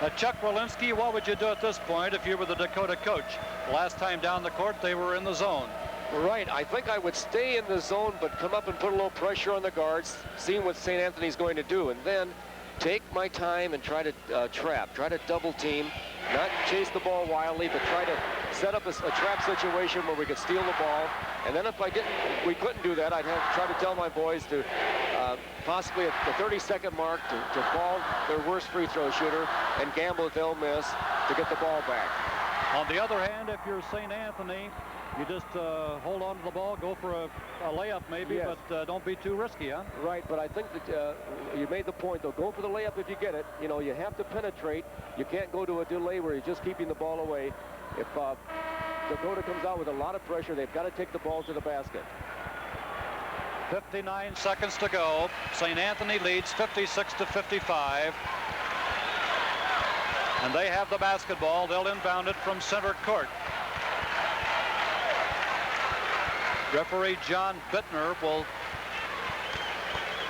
Now, Chuck Rolinski, what would you do at this point if you were the Dakota coach? Last time down the court, they were in the zone.
Right. I think I would stay in the zone, but come up and put a little pressure on the guards, seeing what St. Anthony's going to do, and then take my time and try to trap, try to double team, not chase the ball wildly, but try to set up a trap situation where we could steal the ball. And then if we couldn't do that, I'd have to try to tell my boys to possibly at the 30-second mark to fall their worst free throw shooter and gamble if they'll miss to get the ball back.
On the other hand, if you're St. Anthony, you just hold on to the ball, go for a layup maybe,
yes.
But don't be too risky, huh?
Right, but I think that you made the point, though. Go for the layup if you get it. You know, you have to penetrate. You can't go to a delay where you're just keeping the ball away. If Dakota comes out with a lot of pressure. They've got to take the ball to the basket.
59 seconds to go. St. Anthony leads 56-55. And they have the basketball. They'll inbound it from center court. Referee John Bittner will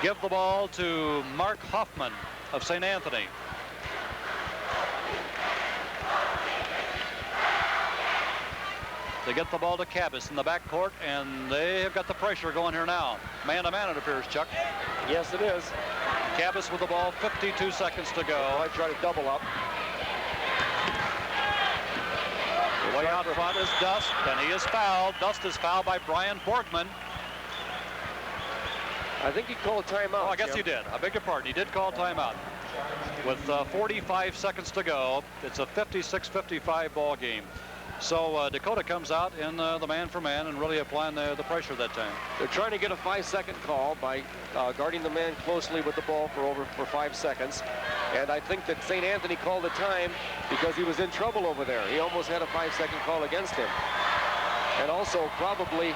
give the ball to Mark Hoffman of St. Anthony. They get the ball to Cabas in the backcourt, and they have got the pressure going here now. Man-to-man, it appears, Chuck.
Yes, it is.
Cabas with the ball, 52 seconds to go.
I try to double up.
Way out front is Dust, and he is fouled. Dust is fouled by Brian Borgman.
I think he called timeout.
Oh, I guess
Jim.
he did. I beg your pardon. He did call timeout. With 45 seconds to go, it's a 56-55 ball game. So Dakota comes out in the man-for-man and really applying the pressure that time.
They're trying to get a 5-second call by guarding the man closely with the ball for 5 seconds. And I think that St. Anthony called the time because he was in trouble over there. He almost had a 5-second call against him. And also probably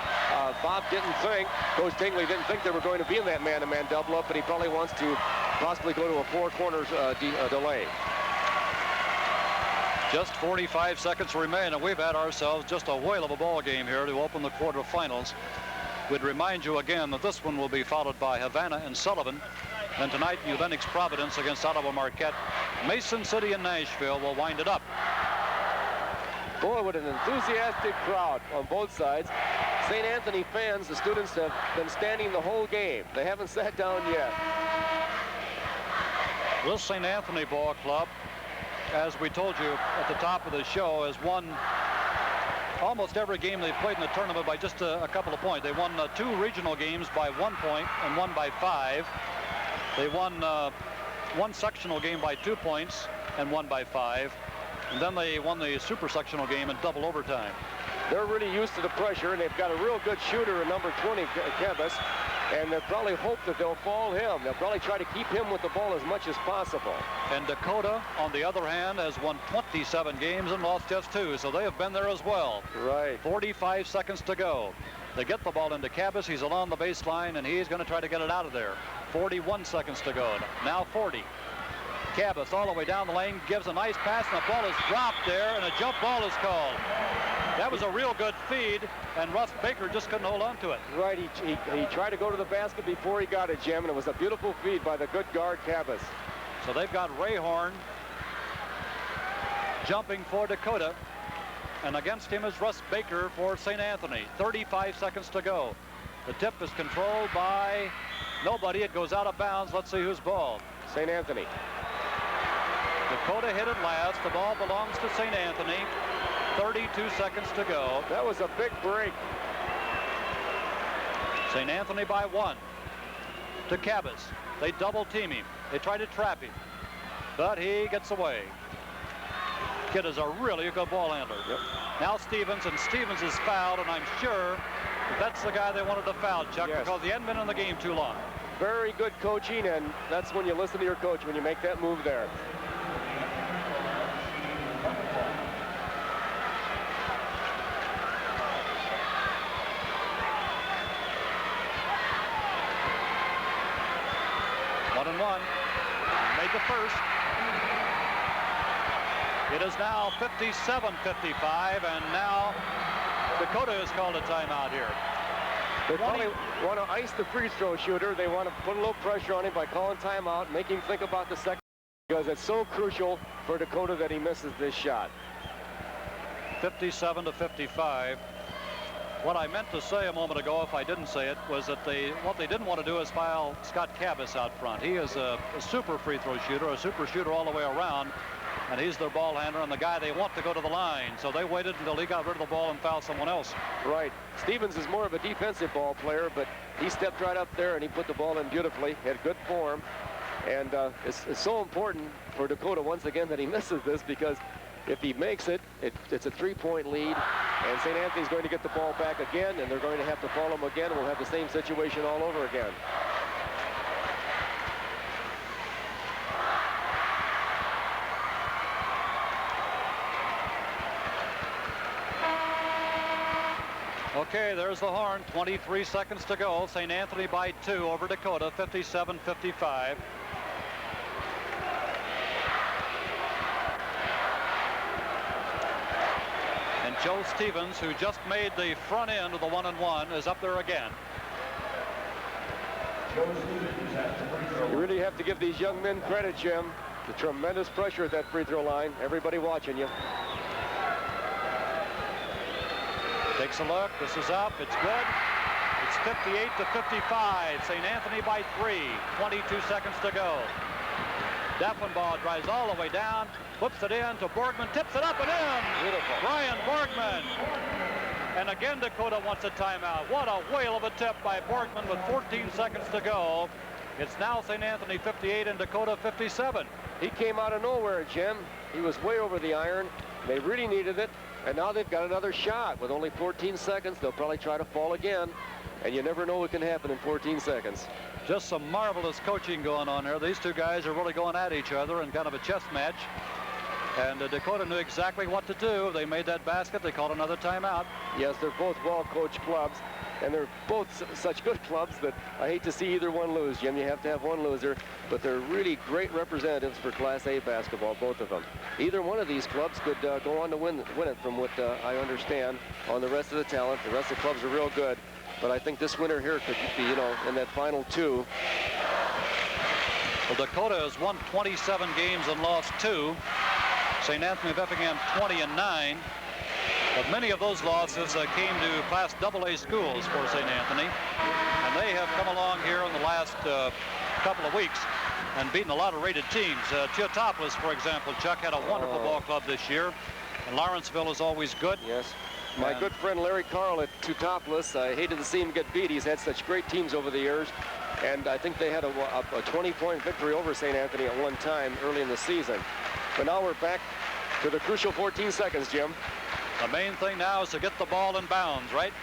Bob didn't think, Coach Tingley didn't think they were going to be in that man-to-man double-up, but he probably wants to possibly go to a four-corners delay.
Just 45 seconds remain, and we've had ourselves just a whale of a ball game here to open the quarterfinals. We'd remind you again that this one will be followed by Havana and Sullivan. And tonight, New Lenox Providence against Ottawa Marquette. Mason City and Nashville will wind it up.
Boy, what an enthusiastic crowd on both sides. St. Anthony fans, the students have been standing the whole game. They haven't sat down yet.
This St. Anthony Ball Club, as we told you at the top of the show, has won almost every game they've played in the tournament by just a couple of points. They won 2 regional games by 1 point and 1 by 5. They won 1 sectional game by 2 points and 1 by 5. And then they won the super sectional game in double overtime.
They're really used to the pressure, and they've got a real good shooter in number 20, Cabas, and they'll probably hope that they'll foul him. They'll probably try to keep him with the ball as much as possible.
And Dakota, on the other hand, has won 27 games and lost just 2, so they have been there as well.
Right.
45 seconds to go. They get the ball into Cabas. He's along the baseline, and he's going to try to get it out of there. 41 seconds to go. Now 40. Cabas all the way down the lane, gives a nice pass, and the ball is dropped there, and a jump ball is called. That was a real good feed, and Russ Baker just couldn't hold on to it.
Right, he tried to go to the basket before he got it, Jim, and it was a beautiful feed by the good guard, Cabas.
So they've got Ray Horn jumping for Dakota, and against him is Russ Baker for St. Anthony. 35 seconds to go. The tip is controlled by nobody. It goes out of bounds. Let's see who's ball.
St. Anthony.
Dakota hit it last. The ball belongs to St. Anthony. 32 seconds to go.
That was a big break.
St. Anthony by 1 to Cabas. They double team him. They try to trap him, but he gets away. Kid is a really good ball handler.
Yep.
Now Stevens, and Stevens is fouled, and I'm sure that's the guy they wanted to foul, Chuck,
yes,
because he hadn't been in the game too long.
Very good coaching, and that's when you listen to your coach, when you make that move there.
One. Made the first. It is now 57-55, and now Dakota has called a timeout here.
They probably want to ice the free throw shooter. They want to put a little pressure on him by calling timeout, make him think about the second, because it's so crucial for Dakota that he misses this shot.
57-55. What I meant to say a moment ago, if I didn't say it, was that what they didn't want to do is foul Scott Cabas out front. He is a super free throw shooter, a super shooter all the way around, and he's their ball handler and the guy they want to go to the line. So they waited until he got rid of the ball and fouled someone else.
Right. Stevens is more of a defensive ball player, but he stepped right up there and he put the ball in beautifully. He had good form, and it's so important for Dakota once again that he misses this, because if he makes it, it's a 3-point lead, and St. Anthony's going to get the ball back again, and they're going to have to follow him again, and we'll have the same situation all over again.
Okay, there's the horn. 23 seconds to go. St. Anthony by 2 over Dakota, 57-55. And Joe Stevens, who just made the front end of the 1-and-1, is up there again.
You really have to give these young men credit, Jim. The tremendous pressure at that free throw line. Everybody watching you.
Takes a look. This is up. It's good. It's 58-55. St. Anthony by 3. 22 seconds to go. Deffenbaugh drives all the way down, flips it in to Borgman, tips it up and in.
Beautiful.
Brian Borgman. And again, Dakota wants a timeout. What a whale of a tip by Borgman with 14 seconds to go. It's now St. Anthony 58 and Dakota 57.
He came out of nowhere, Jim. He was way over the iron. They really needed it. And now they've got another shot. With only 14 seconds, they'll probably try to fall again. And you never know what can happen in 14 seconds.
Just some marvelous coaching going on here. These two guys are really going at each other in kind of a chess match. And Dakota knew exactly what to do. They made that basket. They called another timeout.
Yes, they're both well-coached clubs. And they're both such good clubs that I hate to see either one lose, Jim. You have to have one loser. But they're really great representatives for Class A basketball, both of them. Either one of these clubs could go on to win it from what I understand on the rest of the talent. The rest of the clubs are real good. But I think this winner here could be, you know, in that final 2.
Well, Dakota has won 27 games and lost 2. St. Anthony of Effingham 20-9. But many of those losses came to Class AA schools for St. Anthony. And they have come along here in the last couple of weeks and beaten a lot of rated teams. Teotopolis, for example, Chuck, had a wonderful ball club this year. And Lawrenceville is always good.
Yes. My good friend Larry Carl at Teotopolis, I hated to see him get beat. He's had such great teams over the years. And I think they had a 20-point victory over St. Anthony at one time early in the season. But now we're back to the crucial 14 seconds, Jim.
The main thing now is to get the ball in bounds, right?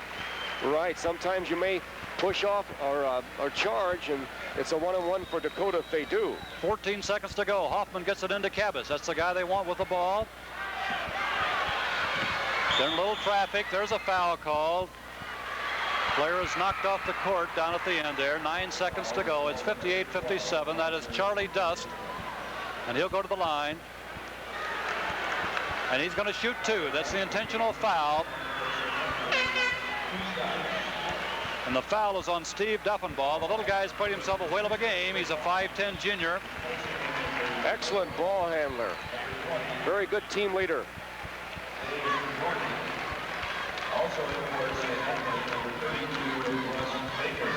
Right. Sometimes you may push off or charge, and it's a 1-on-1 for Dakota if they do.
14 seconds to go. Hoffman gets it into Cabas. That's the guy they want with the ball. Then a little traffic. There's a foul called. Player is knocked off the court down at the end there. 9 seconds to go. It's 58-57. That is Charlie Dust. And he'll go to the line. And he's going to shoot 2. That's the intentional foul. And the foul is on Steve Deffenbaugh. The little guy's played himself a whale of a game. He's a 5'10 junior.
Excellent ball handler. Very good team leader.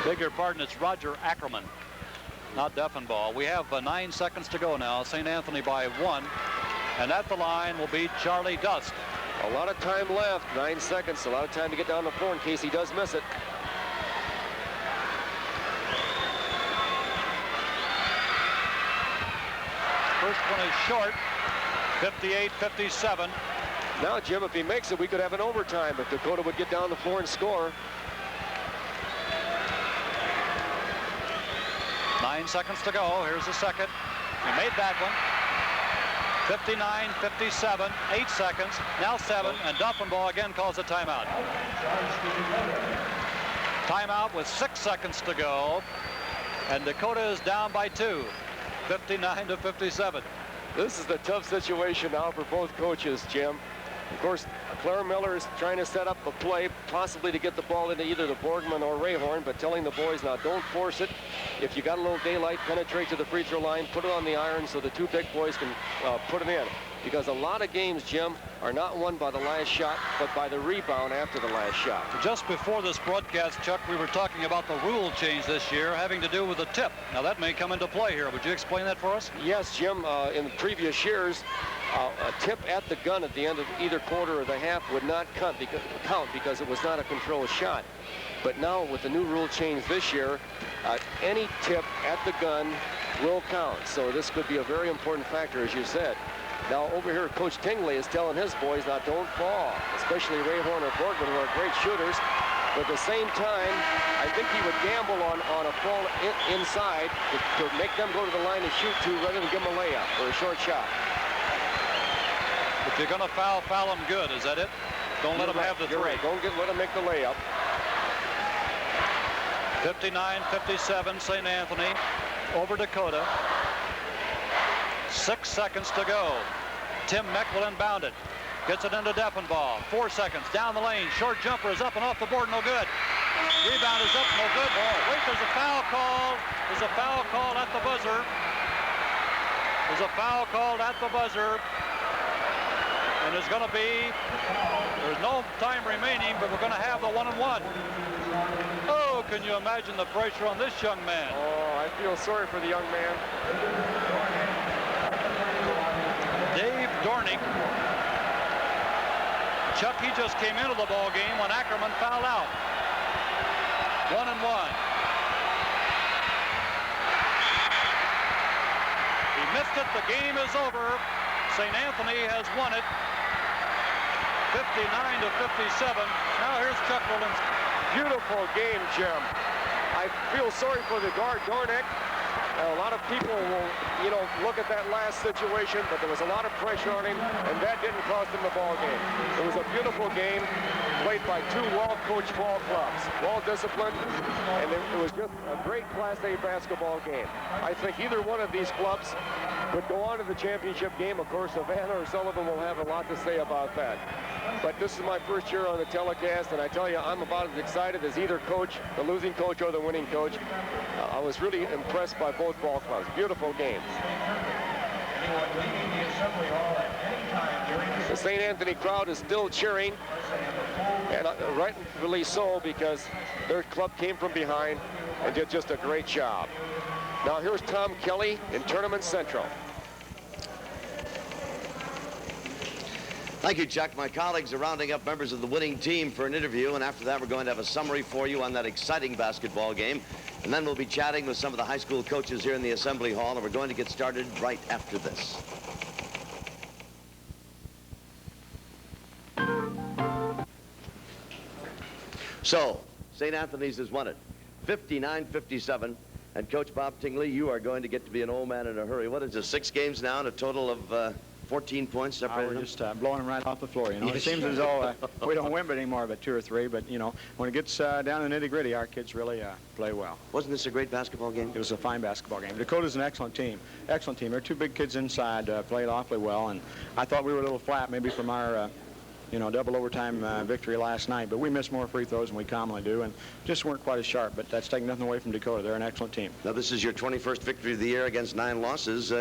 Beg your pardon, it's Roger Ackerman, not Deffenbaugh. We have 9 seconds to go now. St. Anthony by 1. And at the line will be Charlie Dust.
A lot of time left. 9 seconds. A lot of time to get down the floor in case he does miss it.
First one is short. 58-57.
Now, Jim, if he makes it, we could have an overtime if Dakota would get down the floor and score.
9 seconds to go. Here's the second. He made that one. 59-57. 8 seconds. Now 7. And Deffenbaugh again calls a timeout. Timeout with 6 seconds to go. And Dakota is down by 2. 59-57.
This is the tough situation now for both coaches, Jim. Of course, Claire Miller is trying to set up a play, possibly to get the ball into either the Borgman or Rayhorn, but telling the boys, now don't force it. If you got a little daylight, penetrate to the free throw line, put it on the iron so the 2 big boys can put it in. Because a lot of games, Jim, are not won by the last shot, but by the rebound after the last shot.
Just before this broadcast, Chuck, we were talking about the rule change this year having to do with the tip. Now, that may come into play here. Would you explain that for us?
Yes, Jim. In the previous years, a tip at the gun at the end of either quarter or the half would not count because it was not a controlled shot. But now, with the new rule change this year, any tip at the gun will count. So this could be a very important factor, as you said. Now, over here, Coach Tingley is telling his boys, now don't fall, especially Rayhorn or Borgman, who are great shooters. But at the same time, I think he would gamble on a fall inside to make them go to the line and shoot 2 rather than give them a layup or a short shot.
If you're going to foul them good. Is that it? Don't let them have the 3.
Right. Don't let them make the layup.
59-57, St. Anthony over Dakota. 6 seconds to go. Tim Meck will inbound it. Gets it into Deffenbaugh. 4 seconds. Down the lane. Short jumper is up and off the board. No good. Rebound is up. No good. Wait, there's a foul call. There's a foul called at the buzzer. There's a foul called at the buzzer. And there's going to be, there's no time remaining, but we're going to have the 1-and-1. Oh, can you imagine the pressure on this young man?
Oh, I feel sorry for the young man.
Dave Dornick. Chuck, he just came into the ball game when Ackerman fouled out. 1-and-1. He missed it. The game is over. St. Anthony has won it. 59-57. Now here's Chuck Walensky.
Beautiful game, Jim. I feel sorry for the guard, Dornick. A lot of people will, look at that last situation, but there was a lot of pressure on him, and that didn't cost him the ball game. It was a beautiful game played by two well-coached ball clubs, well-disciplined, and it was just a great Class A basketball game. I think either one of these clubs would go on to the championship game. Of course, HAVANA or Sullivan will have a lot to say about that. But this is my first year on the telecast, and I tell you, I'm about as excited as either coach, the losing coach or the winning coach. I was really impressed by both ball clubs. Beautiful games. The St. Anthony crowd is still cheering, and rightfully so, because their club came from behind and did just a great job. Now here's Tom Kelly in Tournament Central.
Thank you, Chuck. My colleagues are rounding up members of the winning team for an interview, and after that, we're going to have a summary for you on that exciting basketball game. And then we'll be chatting with some of the high school coaches here in the Assembly Hall, and we're going to get started right after this. So, St. Anthony's has won it, 59-57. And Coach Bob Tingley, you are going to get to be an old man in a hurry. What is it, 6 games now and a total of 14 points separated?
We're just blowing them right off the floor. It seems as though we don't win but anymore, but 2 or 3. But when it gets down to the nitty-gritty, our kids really play well.
Wasn't this a great basketball game?
It was a fine basketball game. Dakota's an excellent team. Excellent team. There are 2 big kids inside, played awfully well, and I thought we were a little flat maybe from our double overtime victory last night, but we missed more free throws than we commonly do and just weren't quite as sharp, but that's taking nothing away from Dakota. They're an excellent team.
Now, this is your 21st victory of the year against 9 losses.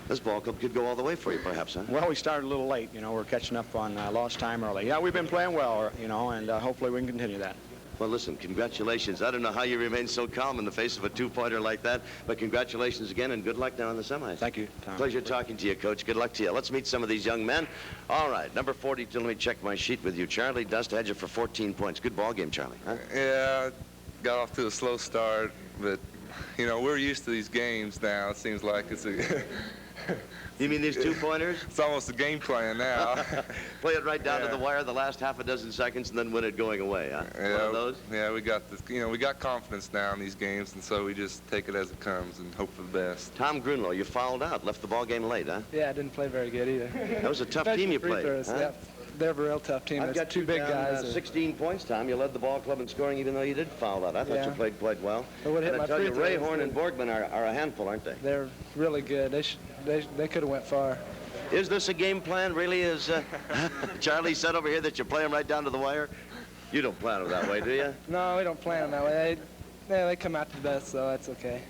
This ball club could go all the way for you, perhaps, huh?
Well, we started a little late. We're catching up on lost time early. Yeah, we've been playing well, and hopefully we can continue that.
Well, listen, congratulations. I don't know how you remain so calm in the face of a 2-pointer like that, but congratulations again, and good luck now in the semis.
Thank you, Tom.
Pleasure talking to you, Coach. Good luck to you. Let's meet some of these young men. All right, number 42, let me check my sheet with you. Charlie Dust had you for 14 points. Good ball game, Charlie, huh?
Yeah, got off to a slow start, but, we're used to these games now. It seems like it's a...
You mean these 2-pointers?
It's almost a game plan now.
Play it right down to the wire the last half a dozen seconds and then win it going away, huh?
Yeah,
one of those?
Yeah, we got this. We got confidence now in these games, and so we just take it as it comes and hope for the best.
Tom Grunlow, you fouled out, left the ball game late, huh?
Yeah, I didn't play very good either.
That was a tough team you played, huh?
Yeah, they're a real tough team.
I've got
2 big guys.
16 points, Tom. You led the ball club in scoring even though you did foul out. I thought you played quite well.
And
I tell you, Ray Horn and Borgman are a handful, aren't they?
They're really good. They could have went far.
Is this a game plan, really, as Charlie said over here, that you play them right down to the wire? You don't plan them that way, do you?
No, we don't plan them that way. They come out the best, so that's okay.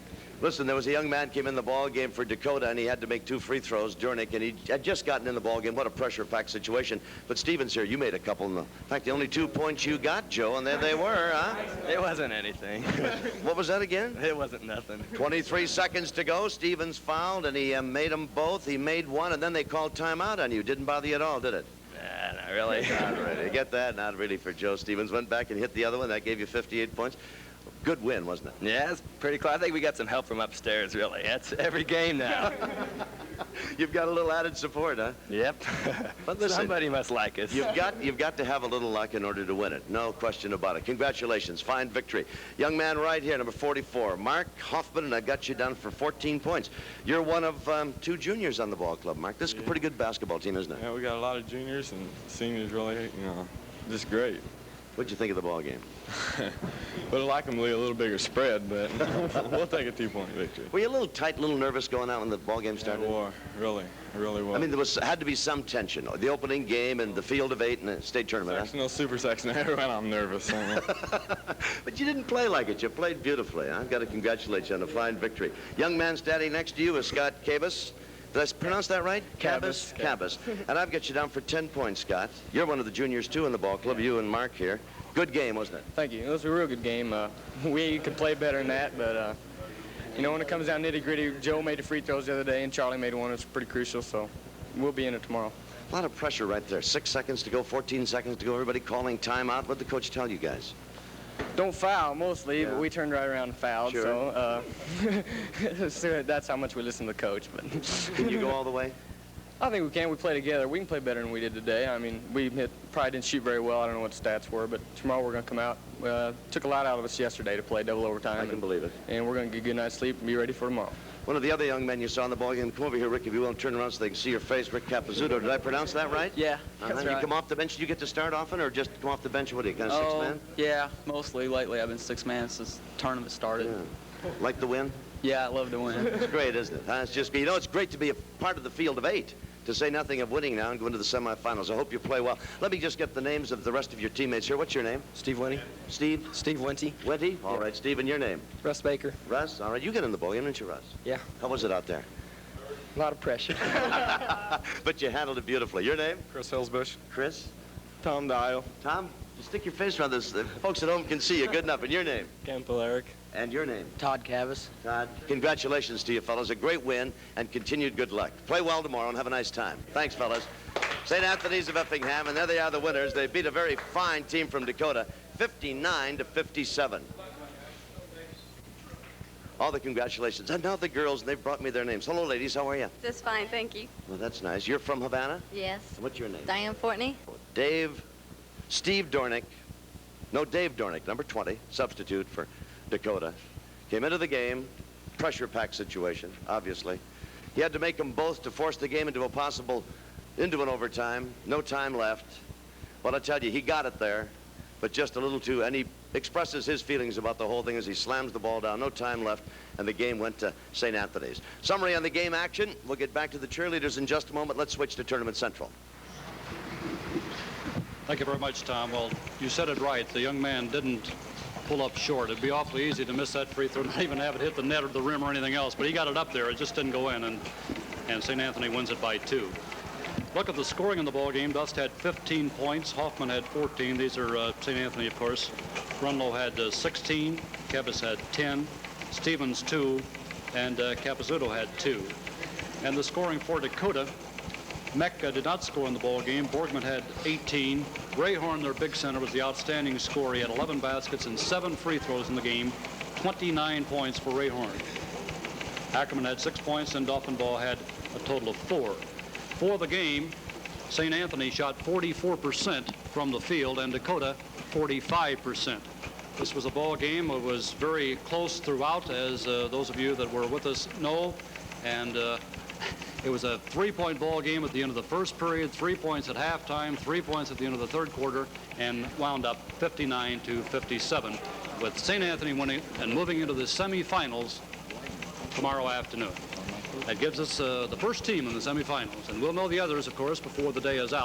Listen, there was a young man came in the ball game for Dakota, and he had to make 2 free throws, Durnick, and he had just gotten in the ball game. What a pressure-packed situation. But Stevens here, you made a couple. In fact, the only 2 points you got, Joe, and there they were, huh?
It wasn't anything.
What was that again?
It wasn't nothing.
23 seconds to go. Stevens fouled, and he made them both. He made 1, and then they called timeout on you. Didn't bother you at all, did it?
Nah, not really.
Not really. You get that? Not really for Joe Stevens. Went back and hit the other one. That gave you 58 points. Good win, wasn't it?
Yeah, it's pretty close. I think we got some help from upstairs, really. That's every game now.
You've got a little added support, huh?
Yep.
But listen,
somebody must like us.
You've got to have a little luck in order to win it. No question about it. Congratulations. Fine victory. Young man right here, number 44, Mark Hoffman, and I got you down for 14 points. You're one of 2 juniors on the ball club, Mark. This is a pretty good basketball team, isn't it?
Yeah, we got a lot of juniors and seniors really, just great.
What'd you think of the ball game?
Would have liked them to lead a little bigger spread, but we'll take a 2-point victory.
Were you a little tight, a little nervous going out when the ball game started?
Yeah, really was.
I mean, there had to be some tension. The opening game and the field of 8 in the state tournament.
Sectional, super sectional, everyone, I'm nervous.
But you didn't play like it. You played beautifully. I've got to congratulate you on a fine victory. Young man standing next to you is Scott Cabas. Did I pronounce that right?
Cabas.
Cabas. And I've got you down for 10 points, Scott. You're one of the juniors, too, in the ball club, you and Mark here. Good game, wasn't it?
Thank you. It was a real good game. We could play better than that, but, you know, when it comes down nitty-gritty, Joe made the free throws the other day, and Charlie made one. It's pretty crucial, so we'll be in it tomorrow.
A lot of pressure right there. 6 seconds to go, 14 seconds to go. Everybody calling timeout. What'd the coach tell you guys?
Don't foul, mostly, but we turned right around and fouled,
Sure.
so that's how much we listen to the coach. But
Can you go all the way?
I think we can. We play together. We can play better than we did today. I mean, probably didn't shoot very well. I don't know what the stats were, but tomorrow we're going to come out. Took a lot out of us yesterday to play double overtime.
I can believe it.
And we're going to get a good night's sleep and be ready for tomorrow.
One of the other young men you saw in the ballgame, come over here, Rick, if you will, and turn around so they can see your face. Rick Capizzuto. Did I pronounce that right?
Yeah, that's
You
right.
come off the bench, you get to start often, or just come off the bench? What are you, kind of sixth man?
Yeah, mostly. Lately, I've been sixth man since the tournament started.
Yeah. Like the win?
Yeah, I love to win.
It's great, isn't it? It's just, you know, it's great to be a part of the field of 8. To say nothing of winning now and go into the semifinals. I hope you play well. Let me just get the names of the rest of your teammates here. What's your name?
Steve Winty.
Steve?
Steve Winty.
Winty? All right, Steve, and your name?
Russ Baker.
Russ? All right, you get in the ballgame, didn't you, Russ?
Yeah.
How was it out there?
A lot of pressure.
But you handled it beautifully. Your name?
Chris Hillsbush.
Chris?
Tom Dial.
Tom? Just stick your face around this. The folks at home can see you. Good enough. And your name?
Ken Polaric.
And your name?
Todd Cavas.
Todd. Congratulations to you, fellas. A great win and continued good luck. Play well tomorrow and have a nice time. Thanks, fellas. St. Anthony's of Effingham, and there they are, the winners. They beat a very fine team from Dakota, 59-57. All the congratulations. And now the girls, they've brought me their names. Hello, ladies. How are you?
Just fine, thank you.
Well, that's nice. You're from Havana?
Yes.
What's your name?
Diane Fortney.
Steve Dornick. No, Dave Dornick, number 20, substitute for Dakota. Came into the game, pressure-packed situation, obviously. He had to make them both to force the game into an overtime. No time left. Well, I tell you, he got it there, but just a little too, and he expresses his feelings about the whole thing as he slams the ball down. No time left, and the game went to St. Anthony's. Summary on the game action. We'll get back to the cheerleaders in just a moment. Let's switch to Tournament Central.
Thank you very much, Tom. Well, you said it right. The young man didn't pull up short. It'd be awfully easy to miss that free throw, not even have it hit the net or the rim or anything else, but he got it up there. It just didn't go in, and St. Anthony wins it by 2. Look at the scoring in the ball game. Dust had 15 points. Hoffman had 14. These are St. Anthony, of course. Grunlow had 16. Kevis had 10. Stevens 2, and Capizzuto had 2. And the scoring for Dakota, Mecca did not score in the ball game. Borgman had 18. Rayhorn, their big center, was the outstanding scorer. He had 11 baskets and 7 free throws in the game. 29 points for Rayhorn. Ackerman had 6 points, and Doffenbaugh had a total of 4. For the game, St. Anthony shot 44% from the field, and Dakota 45%. This was a ball game. It was very close throughout, as those of you that were with us know, and it was a 3-point ball game at the end of the first period, 3 points at halftime, 3 points at the end of the third quarter, and wound up 59-57, with St. Anthony winning and moving into the semifinals tomorrow afternoon. That gives us the first team in the semifinals, and we'll know the others, of course, before the day is out.